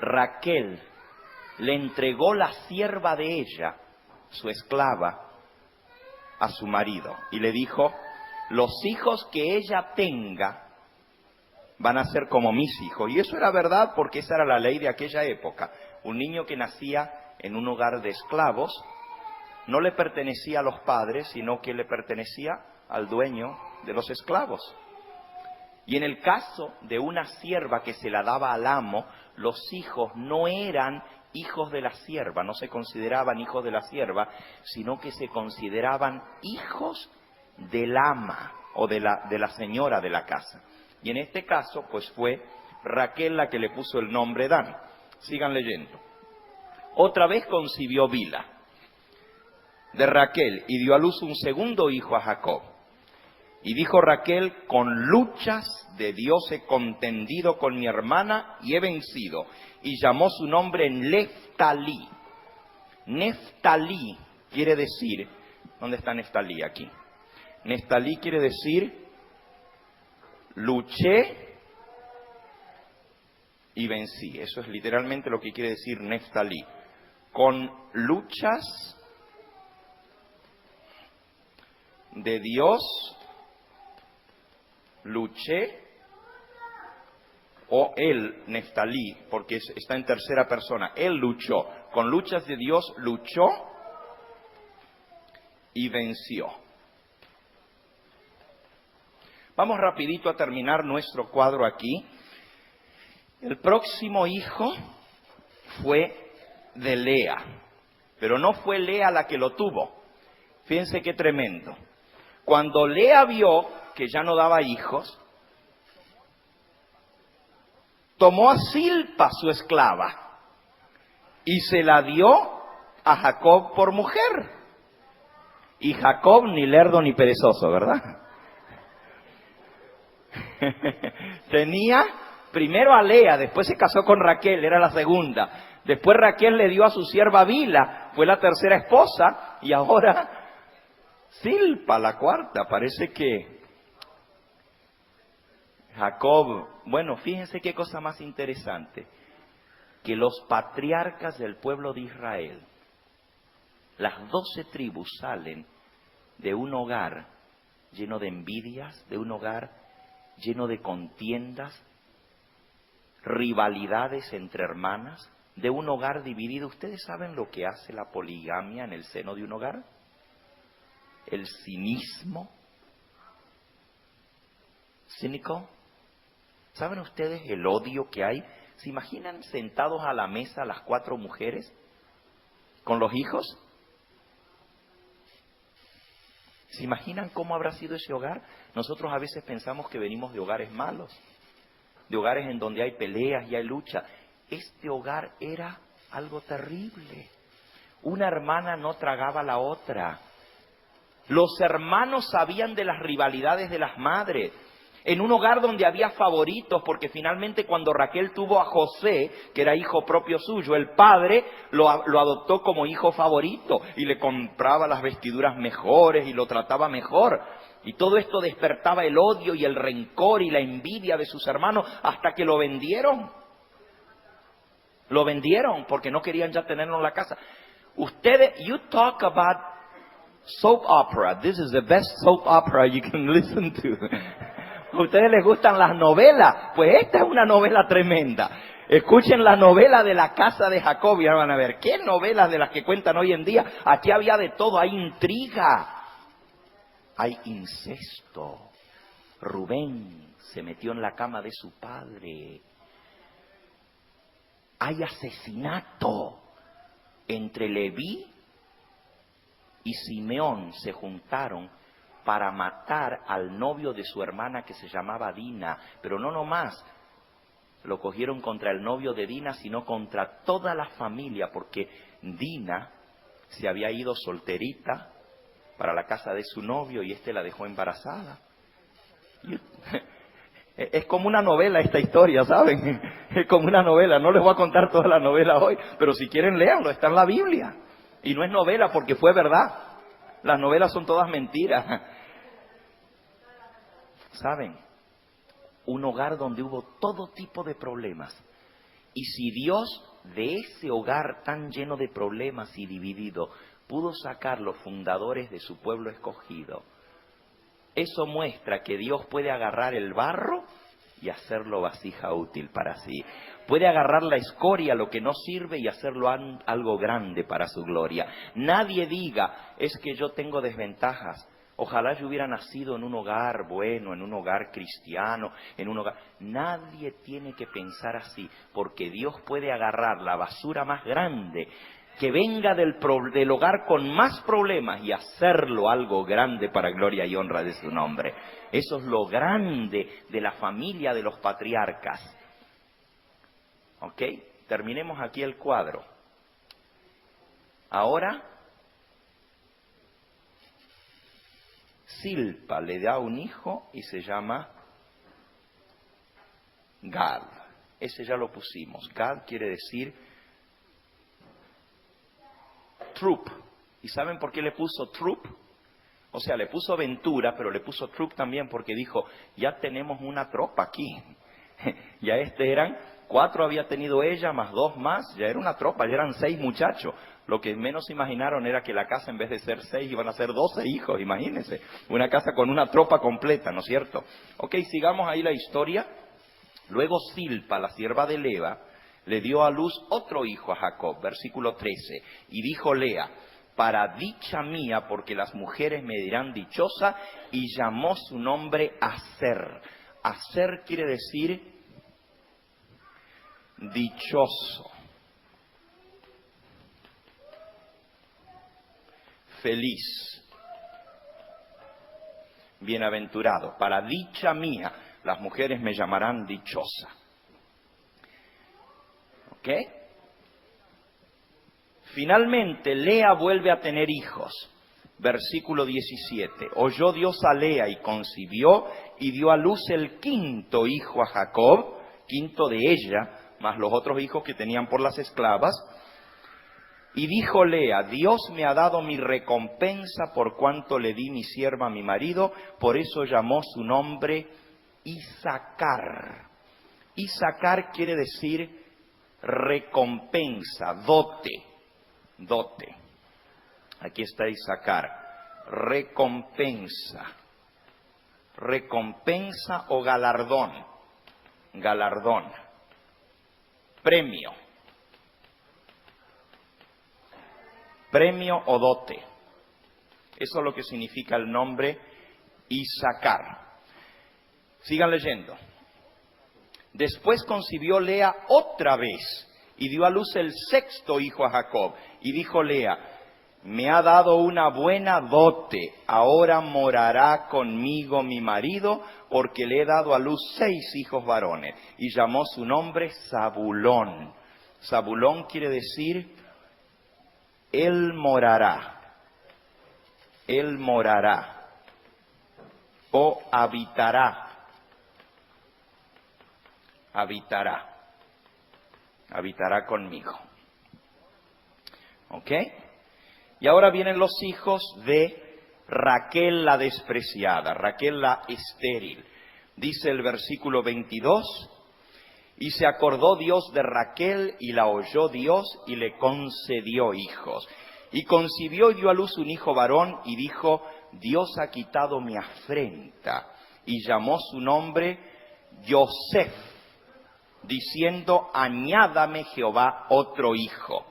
Raquel le entregó la sierva de ella, su esclava, a su marido. Y le dijo, los hijos que ella tenga van a ser como mis hijos. Y eso era verdad porque esa era la ley de aquella época. Un niño que nacía en un hogar de esclavos no le pertenecía a los padres, sino que le pertenecía al dueño de los esclavos. Y en el caso de una sierva que se la daba al amo, los hijos no eran hijos de la sierva, no se consideraban hijos de la sierva, sino que se consideraban hijos del ama o de la señora de la casa. Y en este caso, pues fue Raquel la que le puso el nombre Dan. Sigan leyendo. Otra vez concibió Bilha de Raquel y dio a luz un segundo hijo a Jacob. Y dijo Raquel, con luchas de Dios he contendido con mi hermana y he vencido. Y llamó su nombre Neftalí. Neftalí quiere decir, ¿dónde está Neftalí aquí? Neftalí quiere decir, luché y vencí. Eso es literalmente lo que quiere decir Neftalí. Con luchas de Dios luché, o él, Neftalí, porque está en tercera persona, él luchó, con luchas de Dios luchó y venció. Vamos rapidito a terminar nuestro cuadro aquí. El próximo hijo fue de Lea, pero no fue Lea la que lo tuvo. Fíjense qué tremendo. Cuando Lea vio que ya no daba hijos, tomó a Zilpa, su esclava, y se la dio a Jacob por mujer. Y Jacob ni lerdo ni perezoso, ¿verdad? Tenía primero a Lea, después se casó con Raquel, era la segunda. Después Raquel le dio a su sierva Bilha, fue la tercera esposa, y ahora Zilpa, la cuarta. Parece que Jacob, bueno, fíjense qué cosa más interesante, que los patriarcas del pueblo de Israel, las 12 tribus salen de un hogar lleno de envidias, de un hogar lleno de contiendas, rivalidades entre hermanas, de un hogar dividido. ¿Ustedes saben lo que hace la poligamia en el seno de un hogar? El cinismo. ¿Cínico? ¿Saben ustedes el odio que hay? ¿Se imaginan sentados a la mesa las 4 mujeres con los hijos? ¿Se imaginan cómo habrá sido ese hogar? Nosotros a veces pensamos que venimos de hogares malos, de hogares en donde hay peleas y hay lucha. Este hogar era algo terrible. Una hermana no tragaba a la otra. Los hermanos sabían de las rivalidades de las madres. En un hogar donde había favoritos, porque finalmente cuando Raquel tuvo a José, que era hijo propio suyo, el padre lo adoptó como hijo favorito y le compraba las vestiduras mejores y lo trataba mejor. Y todo esto despertaba el odio y el rencor y la envidia de sus hermanos hasta que lo vendieron. Lo vendieron porque no querían ya tenerlo en la casa. Ustedes, you talk about soap opera. This is the best soap opera you can listen to. ¿A ustedes les gustan las novelas? Pues esta es una novela tremenda. Escuchen la novela de la casa de Jacob y van a ver qué novelas de las que cuentan hoy en día. Aquí había de todo, hay intriga, hay incesto. Rubén se metió en la cama de su padre. Hay asesinato. Entre Leví y Simeón se juntaron para matar al novio de su hermana que se llamaba Dina. Pero no nomás lo cogieron contra el novio de Dina, sino contra toda la familia, porque Dina se había ido solterita para la casa de su novio y la dejó embarazada. Es como una novela esta historia, ¿saben? Es como una novela. No les voy a contar toda la novela hoy, pero si quieren léanlo, está en la Biblia. Y no es novela porque fue verdad. Las novelas son todas mentiras. ¿Saben? Un hogar donde hubo todo tipo de problemas. Y si Dios de ese hogar tan lleno de problemas y dividido pudo sacar los fundadores de su pueblo escogido, eso muestra que Dios puede agarrar el barro y hacerlo vasija útil para sí. Puede agarrar la escoria, lo que no sirve, y hacerlo algo grande para su gloria. Nadie diga, es que yo tengo desventajas. Ojalá yo hubiera nacido en un hogar bueno, en un hogar cristiano, en un hogar... Nadie tiene que pensar así, porque Dios puede agarrar la basura más grande que venga del hogar con más problemas y hacerlo algo grande para gloria y honra de su nombre. Eso es lo grande de la familia de los patriarcas. ¿Ok? Terminemos aquí el cuadro. Ahora, Silpa le da un hijo y se llama Gad. Ese ya lo pusimos. Gad quiere decir troop. ¿Y saben por qué le puso troop? O sea, le puso aventura, pero le puso troop también porque dijo, ya tenemos una tropa aquí. Ya eran 4 había tenido ella, más 2 más, ya era una tropa, ya eran 6 muchachos. Lo que menos imaginaron era que la casa, en vez de ser 6, iban a ser 12 hijos, imagínense. Una casa con una tropa completa, ¿no es cierto? Ok, sigamos ahí la historia. Luego Silpa, la sierva de Lea, le dio a luz otro hijo a Jacob, versículo 13. Y dijo Lea, para dicha mía, porque las mujeres me dirán dichosa, y llamó su nombre Aser. Aser quiere decir dichoso, feliz, bienaventurado. Para dicha mía, las mujeres me llamarán dichosa. ¿Ok? Finalmente, Lea vuelve a tener hijos. Versículo 17. Oyó Dios a Lea y concibió y dio a luz el 5.º hijo a Jacob, 5.º de ella, más los otros hijos que tenían por las esclavas. Y dijo Lea, Dios me ha dado mi recompensa por cuanto le di mi sierva a mi marido, por eso llamó su nombre Isacar. Isacar quiere decir recompensa, dote. Aquí está Isacar, recompensa o galardón, premio o dote. Eso es lo que significa el nombre Isacar. Sigan leyendo. Después concibió Lea otra vez y dio a luz el 6.º hijo a Jacob. Y dijo Lea, me ha dado una buena dote, ahora morará conmigo mi marido, porque le he dado a luz 6 hijos varones. Y llamó su nombre Zabulón. Zabulón quiere decir, él morará, o habitará conmigo. ¿Ok? Y ahora vienen los hijos de Raquel la despreciada, Raquel la estéril. Dice el versículo 22, y se acordó Dios de Raquel y la oyó Dios y le concedió hijos. Y concibió y dio a luz un hijo varón y dijo, Dios ha quitado mi afrenta y llamó su nombre Yosef, diciendo, añádame Jehová otro hijo.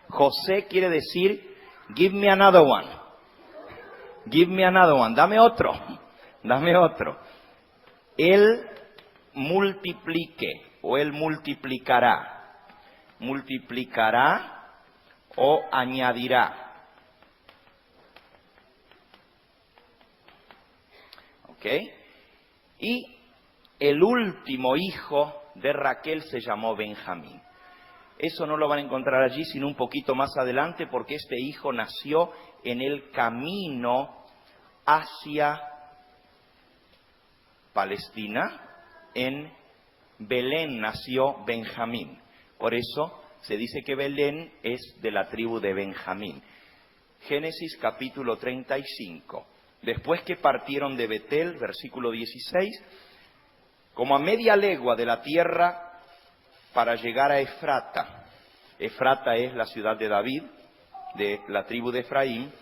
José quiere decir, give me another one. Give me another one. Dame otro. Dame otro. Él multiplique o él multiplicará. Multiplicará o añadirá. ¿Ok? Y el último hijo de Raquel se llamó Benjamín. Eso no lo van a encontrar allí, sino un poquito más adelante, porque este hijo nació en el camino hacia Palestina. En Belén nació Benjamín. Por eso se dice que Belén es de la tribu de Benjamín. Génesis capítulo 35. Después que partieron de Betel, versículo 16, como a media legua de la tierra para llegar a Efrata. Efrata es la ciudad de David, de la tribu de Efraín,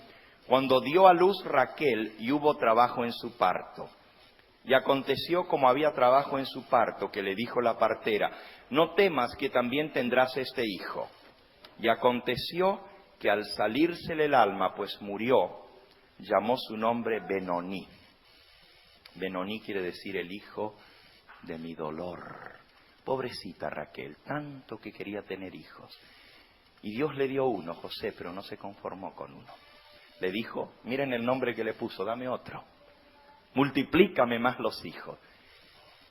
cuando dio a luz Raquel y hubo trabajo en su parto. Y aconteció como había trabajo en su parto, que le dijo la partera, no temas que también tendrás este hijo. Y aconteció que al salírsele el alma, pues murió, llamó su nombre Benoní. Benoní quiere decir el hijo de mi dolor. Pobrecita Raquel, tanto que quería tener hijos. Y Dios le dio uno, José, pero no se conformó con uno. Le dijo, miren el nombre que le puso, dame otro. Multiplícame más los hijos.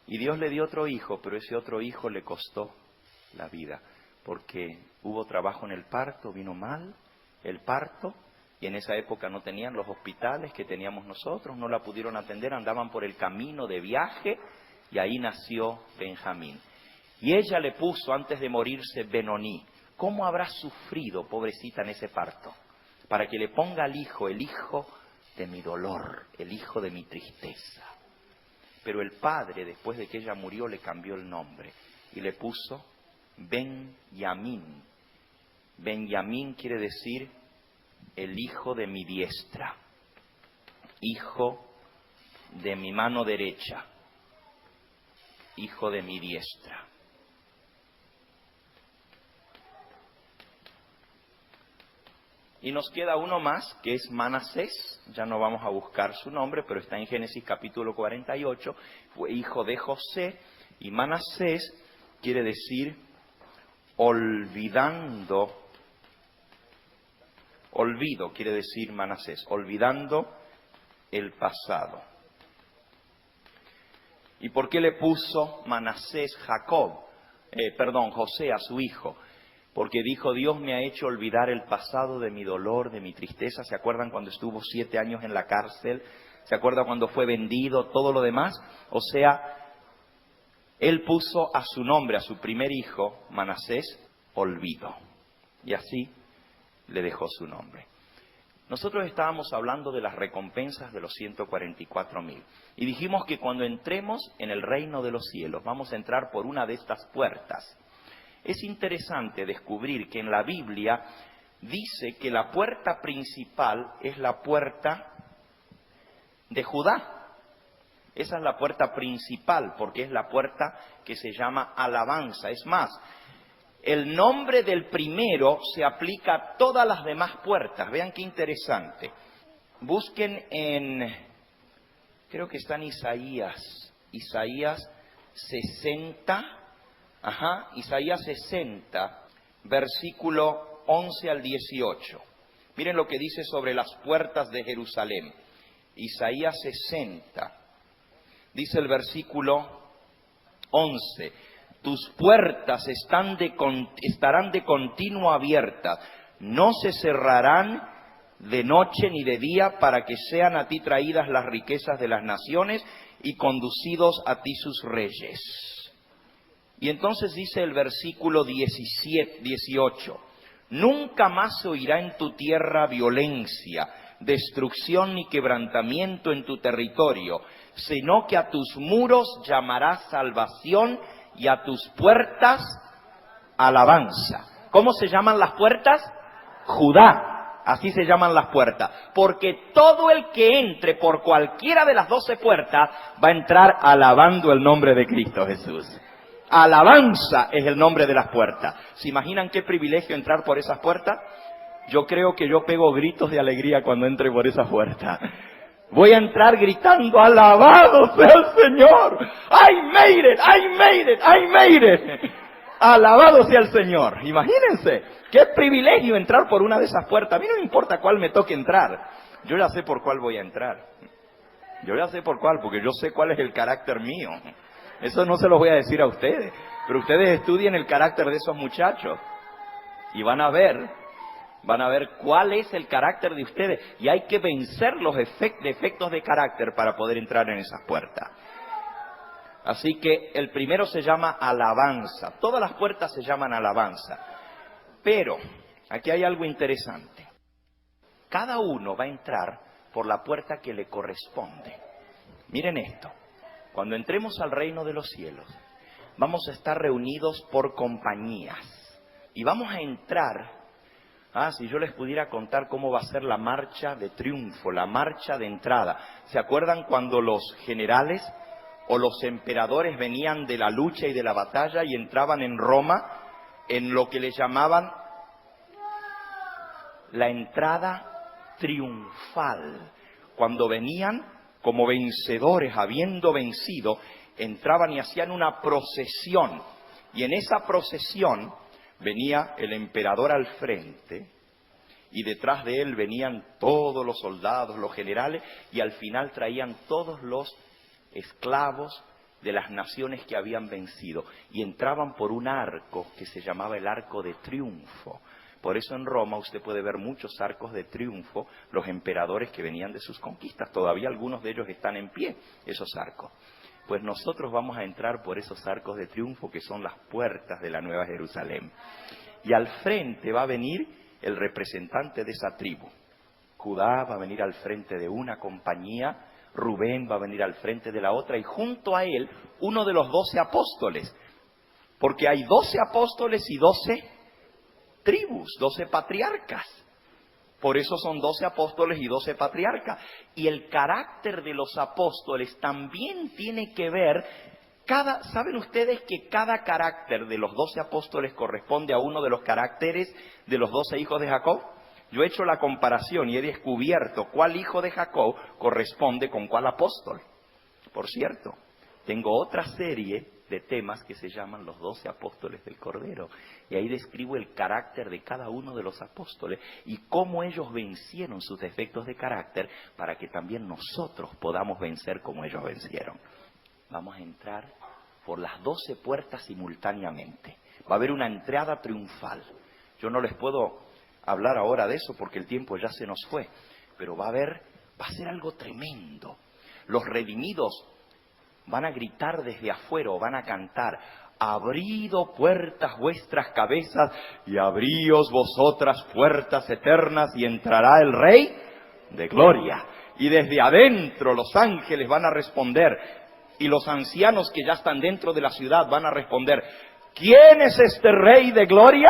Y Dios le dio otro hijo, pero ese otro hijo le costó la vida. Porque hubo trabajo en el parto, vino mal el parto. Y en esa época no tenían los hospitales que teníamos nosotros, no la pudieron atender, andaban por el camino de viaje. Y ahí nació Benjamín. Y ella le puso, antes de morirse, Benoní. ¿Cómo habrá sufrido, pobrecita, en ese parto? Para que le ponga al hijo, el hijo de mi dolor, el hijo de mi tristeza. Pero el padre, después de que ella murió, le cambió el nombre y le puso Benjamín. Benjamín quiere decir el hijo de mi diestra, hijo de mi mano derecha, hijo de mi diestra. Y nos queda uno más, que es Manasés. Ya no vamos a buscar su nombre, pero está en Génesis capítulo 48. Fue hijo de José. Y Manasés quiere decir olvidando. Olvido quiere decir Manasés. Olvidando el pasado. ¿Y por qué le puso Manasés José a su hijo? Porque dijo, Dios me ha hecho olvidar el pasado de mi dolor, de mi tristeza. ¿Se acuerdan cuando estuvo 7 años en la cárcel? ¿Se acuerdan cuando fue vendido? Todo lo demás. O sea, él puso a su nombre, a su primer hijo, Manasés, olvido. Y así le dejó su nombre. Nosotros estábamos hablando de las recompensas de los 144,000. Y dijimos que cuando entremos en el reino de los cielos, vamos a entrar por una de estas puertas. Es interesante descubrir que en la Biblia dice que la puerta principal es la puerta de Judá. Esa es la puerta principal, porque es la puerta que se llama alabanza. Es más, el nombre del primero se aplica a todas las demás puertas. Vean qué interesante. Busquen creo que está en Isaías 60. Isaías 60, versículo 11 al 18. Miren lo que dice sobre las puertas de Jerusalén. Isaías 60, dice el versículo 11. Tus puertas estarán de continuo abiertas, no se cerrarán de noche ni de día, para que sean a ti traídas las riquezas de las naciones y conducidos a ti sus reyes. Y entonces dice el versículo 18, nunca más se oirá en tu tierra violencia, destrucción ni quebrantamiento en tu territorio, sino que a tus muros llamarás salvación y a tus puertas alabanza. ¿Cómo se llaman las puertas? Judá. Así se llaman las puertas. Porque todo el que entre por cualquiera de las 12 puertas va a entrar alabando el nombre de Cristo Jesús. Alabanza es el nombre de las puertas. ¿Se imaginan qué privilegio entrar por esas puertas? Yo creo que yo pego gritos de alegría cuando entre por esa puerta. Voy a entrar gritando, alabado sea el Señor. I made it, I made it, I made it. Alabado sea el Señor. Imagínense, qué privilegio entrar por una de esas puertas. A mí no me importa cuál me toque entrar. Yo ya sé por cuál voy a entrar. Yo ya sé por cuál, porque yo sé cuál es el carácter mío. Eso no se lo voy a decir a ustedes. Pero ustedes estudien el carácter de esos muchachos. Y van a ver cuál es el carácter de ustedes. Y hay que vencer los defectos de carácter para poder entrar en esas puertas. Así que el primero se llama alabanza. Todas las puertas se llaman alabanza. Pero aquí hay algo interesante. Cada uno va a entrar por la puerta que le corresponde. Miren esto. Cuando entremos al reino de los cielos, vamos a estar reunidos por compañías. Y vamos a entrar. Si yo les pudiera contar cómo va a ser la marcha de triunfo, la marcha de entrada. ¿Se acuerdan cuando los generales o los emperadores venían de la lucha y de la batalla y entraban en Roma en lo que les llamaban la entrada triunfal? Cuando venían como vencedores, habiendo vencido, entraban y hacían una procesión. Y en esa procesión venía el emperador al frente y detrás de él venían todos los soldados, los generales, y al final traían todos los esclavos de las naciones que habían vencido. Y entraban por un arco que se llamaba el arco de triunfo. Por eso en Roma usted puede ver muchos arcos de triunfo, los emperadores que venían de sus conquistas. Todavía algunos de ellos están en pie, esos arcos. Pues nosotros vamos a entrar por esos arcos de triunfo que son las puertas de la Nueva Jerusalén. Y al frente va a venir el representante de esa tribu. Judá va a venir al frente de una compañía, Rubén va a venir al frente de la otra y junto a él uno de los 12 apóstoles. Porque hay 12 apóstoles y 12 tribus, 12 patriarcas. Por eso son 12 apóstoles y 12 patriarcas. Y el carácter de los apóstoles también tiene que ver, ¿saben ustedes que cada carácter de los 12 apóstoles corresponde a uno de los caracteres de los 12 hijos de Jacob? Yo he hecho la comparación y he descubierto cuál hijo de Jacob corresponde con cuál apóstol. Por cierto, tengo otra serie de temas que se llaman los 12 apóstoles del Cordero. Y ahí describo el carácter de cada uno de los apóstoles y cómo ellos vencieron sus defectos de carácter para que también nosotros podamos vencer como ellos vencieron. Vamos a entrar por las 12 puertas simultáneamente. Va a haber una entrada triunfal. Yo no les puedo hablar ahora de eso porque el tiempo ya se nos fue. Pero va a ser algo tremendo. Los redimidos van a gritar desde afuera o van a cantar: abrido puertas vuestras cabezas y abríos vosotras puertas eternas y entrará el Rey de Gloria. Y desde adentro los ángeles van a responder y los ancianos que ya están dentro de la ciudad van a responder: ¿quién es este Rey de Gloria?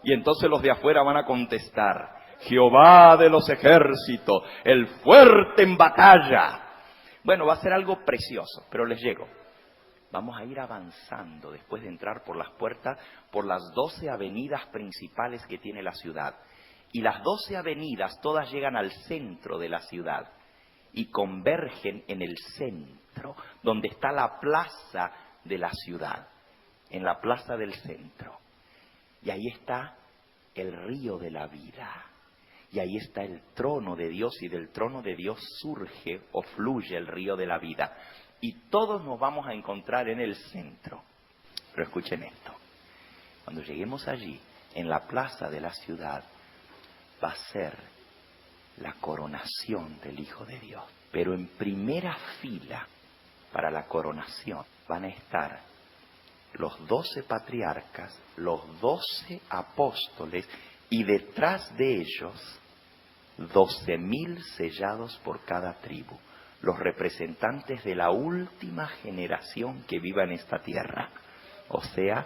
Y entonces los de afuera van a contestar: Jehová de los ejércitos, el fuerte en batalla. Bueno, va a ser algo precioso, pero les llego. Vamos a ir avanzando después de entrar por las puertas, por las 12 avenidas principales que tiene la ciudad. Y las 12 avenidas todas llegan al centro de la ciudad y convergen en el centro, donde está la plaza de la ciudad, en la plaza del centro. Y ahí está el río de la vida. Y ahí está el trono de Dios y del trono de Dios surge o fluye el río de la vida. Y todos nos vamos a encontrar en el centro. Pero escuchen esto. Cuando lleguemos allí, en la plaza de la ciudad, va a ser la coronación del Hijo de Dios. Pero en primera fila para la coronación van a estar los 12 patriarcas, los 12 apóstoles y detrás de ellos 12.000 sellados por cada tribu, los representantes de la última generación que viva en esta tierra. O sea,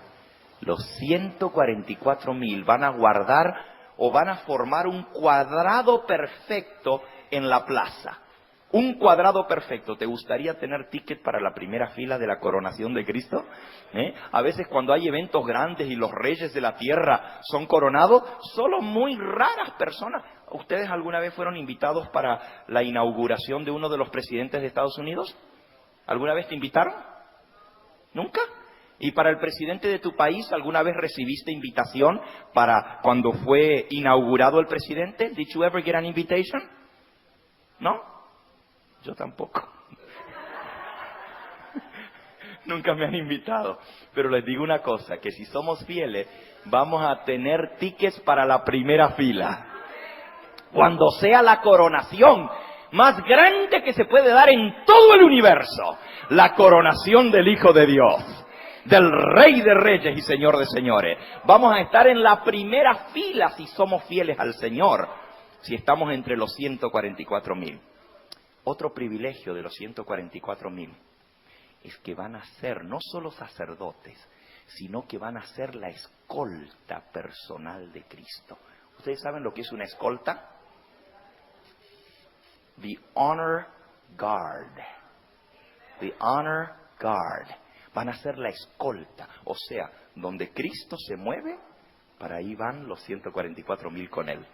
los 144.000 van a guardar o van a formar un cuadrado perfecto en la plaza. Un cuadrado perfecto. ¿Te gustaría tener ticket para la primera fila de la coronación de Cristo? A veces cuando hay eventos grandes y los reyes de la tierra son coronados, solo muy raras personas. ¿Ustedes alguna vez fueron invitados para la inauguración de uno de los presidentes de Estados Unidos? ¿Alguna vez te invitaron? ¿Nunca? ¿Y para el presidente de tu país alguna vez recibiste invitación para cuando fue inaugurado el presidente? ¿Did you ever get an invitation? ¿No? Yo tampoco. Nunca me han invitado. Pero les digo una cosa, que si somos fieles, vamos a tener tickets para la primera fila. Cuando sea la coronación más grande que se puede dar en todo el universo. La coronación del Hijo de Dios, del Rey de Reyes y Señor de Señores. Vamos a estar en la primera fila si somos fieles al Señor. Si estamos entre los 144,000. Otro privilegio de los 144,000 es que van a ser no solo sacerdotes, sino que van a ser la escolta personal de Cristo. ¿Ustedes saben lo que es una escolta? The Honor Guard. The Honor Guard. Van a ser la escolta. O sea, donde Cristo se mueve, para ahí van los 144,000 con Él.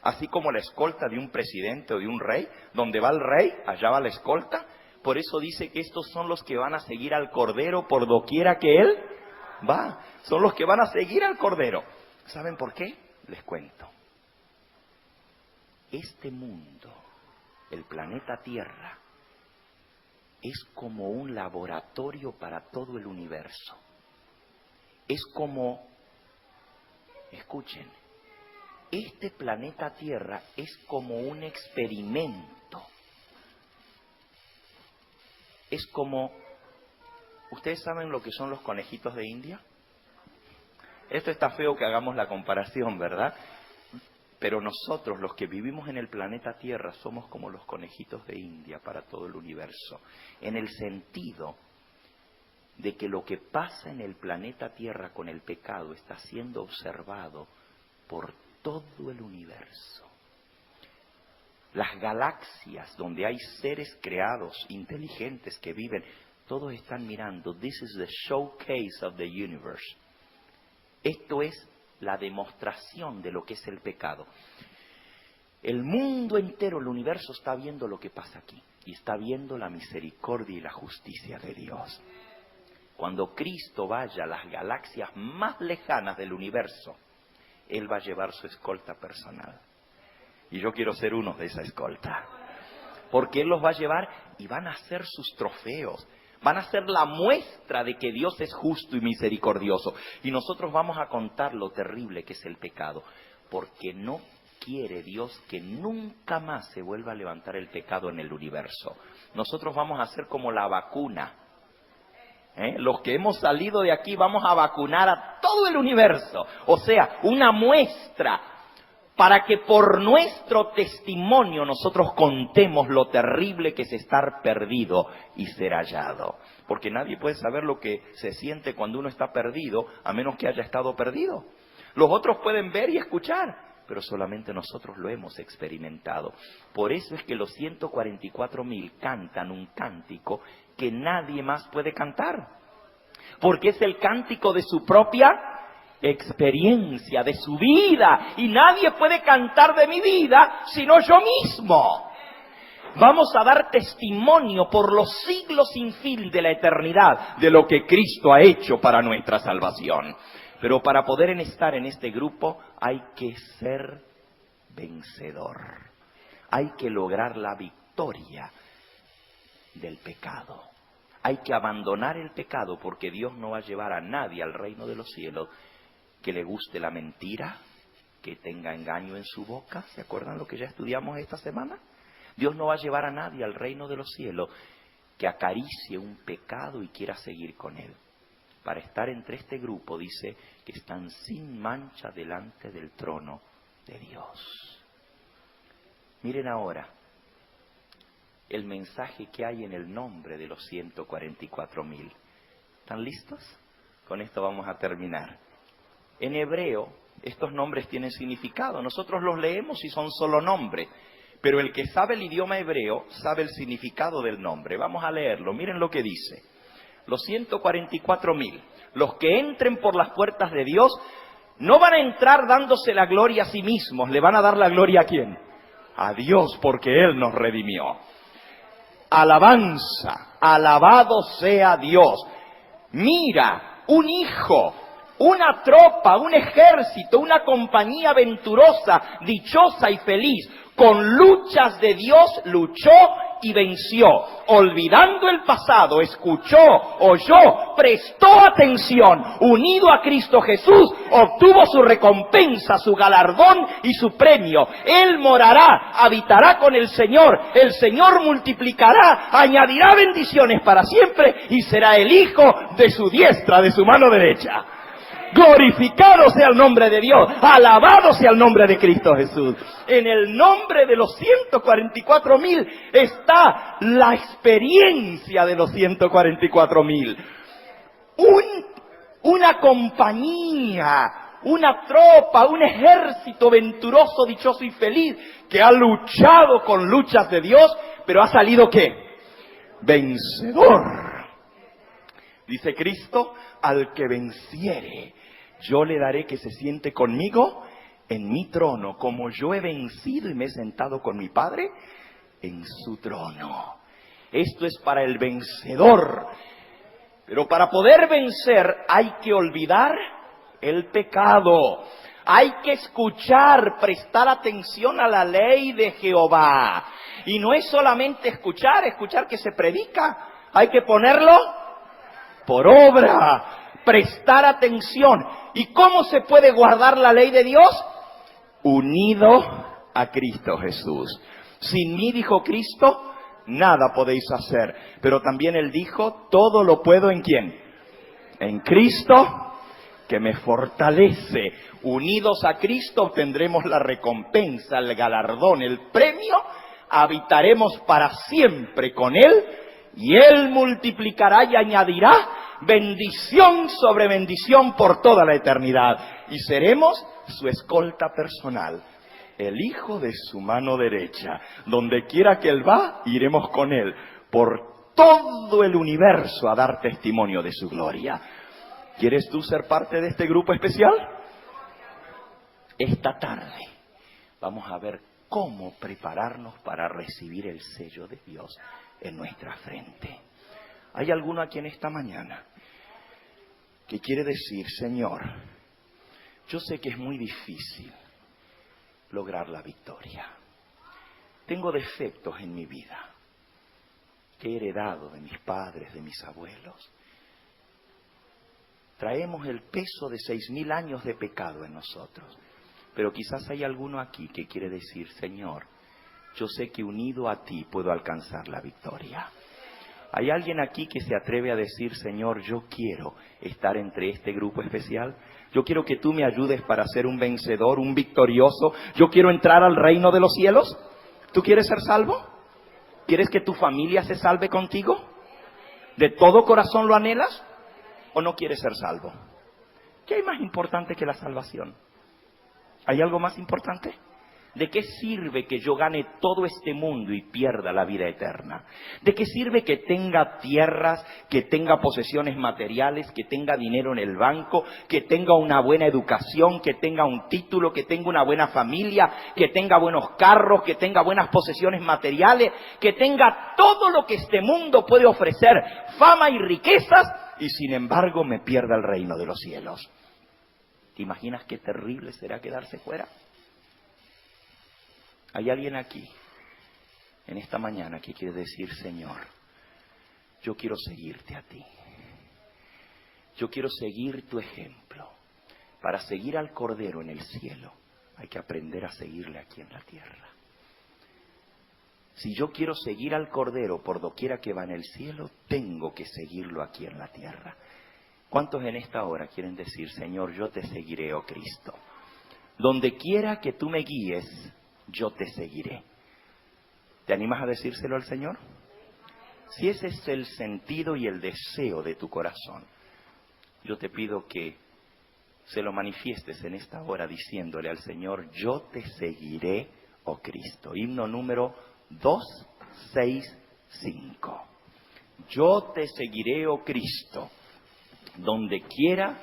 Así como la escolta de un presidente o de un rey, donde va el rey, allá va la escolta. Por eso dice que estos son los que van a seguir al Cordero por doquiera que Él va. Son los que van a seguir al Cordero. ¿Saben por qué? Les cuento. Este mundo, el planeta Tierra, es como un laboratorio para todo el universo. Es como, escuchen, este planeta Tierra es como un experimento. Es como, ¿ustedes saben lo que son los conejitos de India? Esto está feo que hagamos la comparación, ¿verdad? Pero nosotros, los que vivimos en el planeta Tierra, somos como los conejitos de India para todo el universo. En el sentido de que lo que pasa en el planeta Tierra con el pecado está siendo observado por todo el universo. Las galaxias donde hay seres creados, inteligentes que viven, todos están mirando. This is the showcase of the universe. Esto es la demostración de lo que es el pecado. El mundo entero, el universo está viendo lo que pasa aquí. Y está viendo la misericordia y la justicia de Dios. Cuando Cristo vaya a las galaxias más lejanas del universo, Él va a llevar su escolta personal. Y yo quiero ser uno de esa escolta. Porque Él los va a llevar y van a ser sus trofeos. Van a ser la muestra de que Dios es justo y misericordioso. Y nosotros vamos a contar lo terrible que es el pecado. Porque no quiere Dios que nunca más se vuelva a levantar el pecado en el universo. Nosotros vamos a ser como la vacuna. Los que hemos salido de aquí vamos a vacunar a todo el universo. O sea, una muestra para que por nuestro testimonio nosotros contemos lo terrible que es estar perdido y ser hallado. Porque nadie puede saber lo que se siente cuando uno está perdido, a menos que haya estado perdido. Los otros pueden ver y escuchar, pero solamente nosotros lo hemos experimentado. Por eso es que los 144,000 cantan un cántico que nadie más puede cantar. Porque es el cántico de su propia experiencia, de su vida. Y nadie puede cantar de mi vida sino yo mismo. Vamos a dar testimonio por los siglos sin fin de la eternidad de lo que Cristo ha hecho para nuestra salvación. Pero para poder estar en este grupo hay que ser vencedor. Hay que lograr la victoria del pecado. Hay que abandonar el pecado porque Dios no va a llevar a nadie al reino de los cielos que le guste la mentira, que tenga engaño en su boca. ¿Se acuerdan lo que ya estudiamos esta semana? Dios no va a llevar a nadie al reino de los cielos que acaricie un pecado y quiera seguir con él. Para estar entre este grupo dice que están sin mancha delante del trono de Dios. Miren ahora el mensaje que hay en el nombre de los 144,000. ¿Están listos? Con esto vamos a terminar. En hebreo Estos nombres tienen significado. Nosotros los leemos y son solo nombres. Pero el que sabe el idioma hebreo sabe el significado del nombre. Vamos a leerlo. Miren lo que dice. Los 144,000, los que entren por las puertas de Dios, no van a entrar dándose la gloria a sí mismos. ¿Le van a dar la gloria a quién? A Dios, porque Él nos redimió. Alabanza, alabado sea Dios. Mira, un hijo, una tropa, un ejército, una compañía venturosa, dichosa y feliz, con luchas de Dios luchó y venció. Olvidando el pasado, escuchó, oyó, prestó atención, unido a Cristo Jesús, obtuvo su recompensa, su galardón y su premio. Él morará, habitará con el Señor multiplicará, añadirá bendiciones para siempre y será el hijo de su diestra, de su mano derecha. Glorificado sea el nombre de Dios, alabado sea el nombre de Cristo Jesús. En el nombre de los 144,000 está la experiencia de los 144,000. Una compañía, una tropa, un ejército venturoso, dichoso y feliz, que ha luchado con luchas de Dios, pero ha salido ¿qué? Vencedor. Dice Cristo, al que venciere, yo le daré que se siente conmigo en mi trono, como yo he vencido y me he sentado con mi Padre en su trono. Esto es para el vencedor. Pero para poder vencer hay que olvidar el pecado. Hay que escuchar, prestar atención a la ley de Jehová. Y no es solamente escuchar que se predica. Hay que ponerlo por obra, prestar atención. ¿Y cómo se puede guardar la ley de Dios? Unido a Cristo Jesús. Sin mí, dijo Cristo, nada podéis hacer. Pero también Él dijo, todo lo puedo ¿en quién? En Cristo, que me fortalece. Unidos a Cristo obtendremos la recompensa, el galardón, el premio. Habitaremos para siempre con Él. Y Él multiplicará y añadirá bendición sobre bendición por toda la eternidad. Y seremos su escolta personal, el hijo de su mano derecha. Donde quiera que Él va, iremos con Él por todo el universo a dar testimonio de su gloria. ¿Quieres tú ser parte de este grupo especial? Esta tarde vamos a ver cómo prepararnos para recibir el sello de Dios en nuestra frente. ¿Hay alguno aquí en esta mañana que quiere decir, Señor, yo sé que es muy difícil lograr la victoria? Tengo defectos en mi vida que he heredado de mis padres, de mis abuelos. Traemos el peso de 6,000 años de pecado en nosotros. Pero quizás hay alguno aquí que quiere decir, Señor, yo sé que unido a ti puedo alcanzar la victoria. ¿Hay alguien aquí que se atreve a decir, Señor, yo quiero estar entre este grupo especial? Yo quiero que tú me ayudes para ser un vencedor, un victorioso. Yo quiero entrar al reino de los cielos. ¿Tú quieres ser salvo? ¿Quieres que tu familia se salve contigo? ¿De todo corazón lo anhelas? ¿O no quieres ser salvo? ¿Qué hay más importante que la salvación? ¿Hay algo más importante? ¿De qué sirve que yo gane todo este mundo y pierda la vida eterna? ¿De qué sirve que tenga tierras, que tenga posesiones materiales, que tenga dinero en el banco, que tenga una buena educación, que tenga un título, que tenga una buena familia, que tenga buenos carros, que tenga buenas posesiones materiales, que tenga todo lo que este mundo puede ofrecer, fama y riquezas, y sin embargo me pierda el reino de los cielos? ¿Te imaginas qué terrible será quedarse fuera? ¿Hay alguien aquí, en esta mañana, que quiere decir, Señor, yo quiero seguirte a ti? Yo quiero seguir tu ejemplo. Para seguir al Cordero en el cielo, hay que aprender a seguirle aquí en la tierra. Si yo quiero seguir al Cordero por doquiera que va en el cielo, tengo que seguirlo aquí en la tierra. ¿Cuántos en esta hora quieren decir, Señor, yo te seguiré, oh Cristo? Donde quiera que tú me guíes, yo te seguiré. ¿Te animas a decírselo al Señor? Si ese es el sentido y el deseo de tu corazón, yo te pido que se lo manifiestes en esta hora diciéndole al Señor: yo te seguiré, oh Cristo. Himno número 265. Yo te seguiré, oh Cristo, donde quiera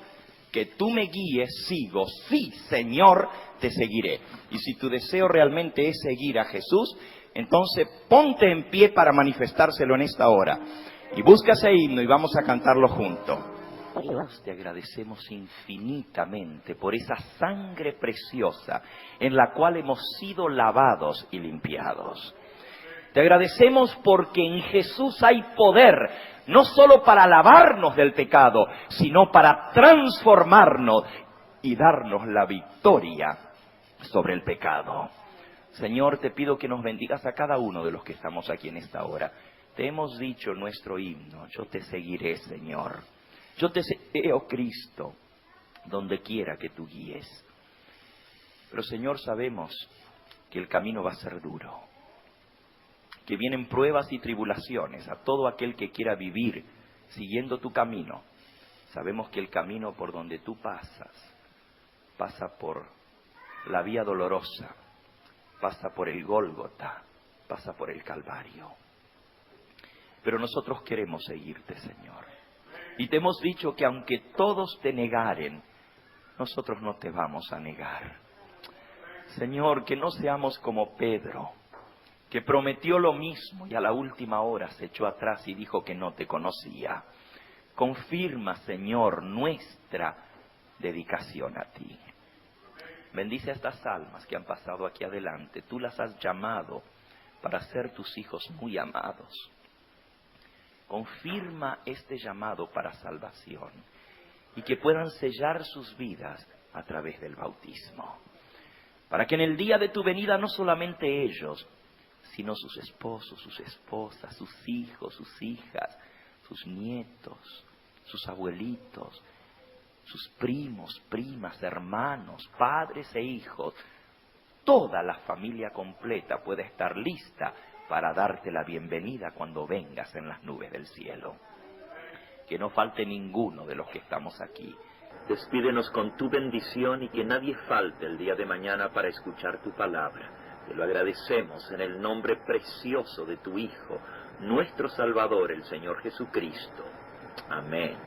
que tú me guíes, sigo. Sí, Señor, te seguiré. Y si tu deseo realmente es seguir a Jesús, entonces ponte en pie para manifestárselo en esta hora. Y busca ese himno y vamos a cantarlo juntos. Dios, te agradecemos infinitamente por esa sangre preciosa en la cual hemos sido lavados y limpiados. Te agradecemos porque en Jesús hay poder, no solo para lavarnos del pecado, sino para transformarnos y darnos la victoria sobre el pecado. Señor, te pido que nos bendigas a cada uno de los que estamos aquí en esta hora. Te hemos dicho nuestro himno: yo te seguiré, Señor. Yo te seguiré, oh Cristo, donde quiera que tú guíes. Pero, Señor, sabemos que el camino va a ser duro, que vienen pruebas y tribulaciones a todo aquel que quiera vivir siguiendo tu camino. Sabemos que el camino por donde tú pasas pasa por la vía dolorosa, pasa por el Gólgota, pasa por el Calvario. Pero nosotros queremos seguirte, Señor. Y te hemos dicho que aunque todos te negaren, nosotros no te vamos a negar. Señor, que no seamos como Pedro, que prometió lo mismo y a la última hora se echó atrás y dijo que no te conocía. Confirma, Señor, nuestra dedicación a ti. Bendice a estas almas que han pasado aquí adelante. Tú las has llamado para ser tus hijos muy amados. Confirma este llamado para salvación y que puedan sellar sus vidas a través del bautismo, para que en el día de tu venida no solamente ellos, sino sus esposos, sus esposas, sus hijos, sus hijas, sus nietos, sus abuelitos, sus primos, primas, hermanos, padres e hijos, toda la familia completa puede estar lista para darte la bienvenida cuando vengas en las nubes del cielo. Que no falte ninguno de los que estamos aquí. Despídenos con tu bendición y que nadie falte el día de mañana para escuchar tu palabra. Te lo agradecemos en el nombre precioso de tu Hijo, nuestro Salvador, el Señor Jesucristo. Amén.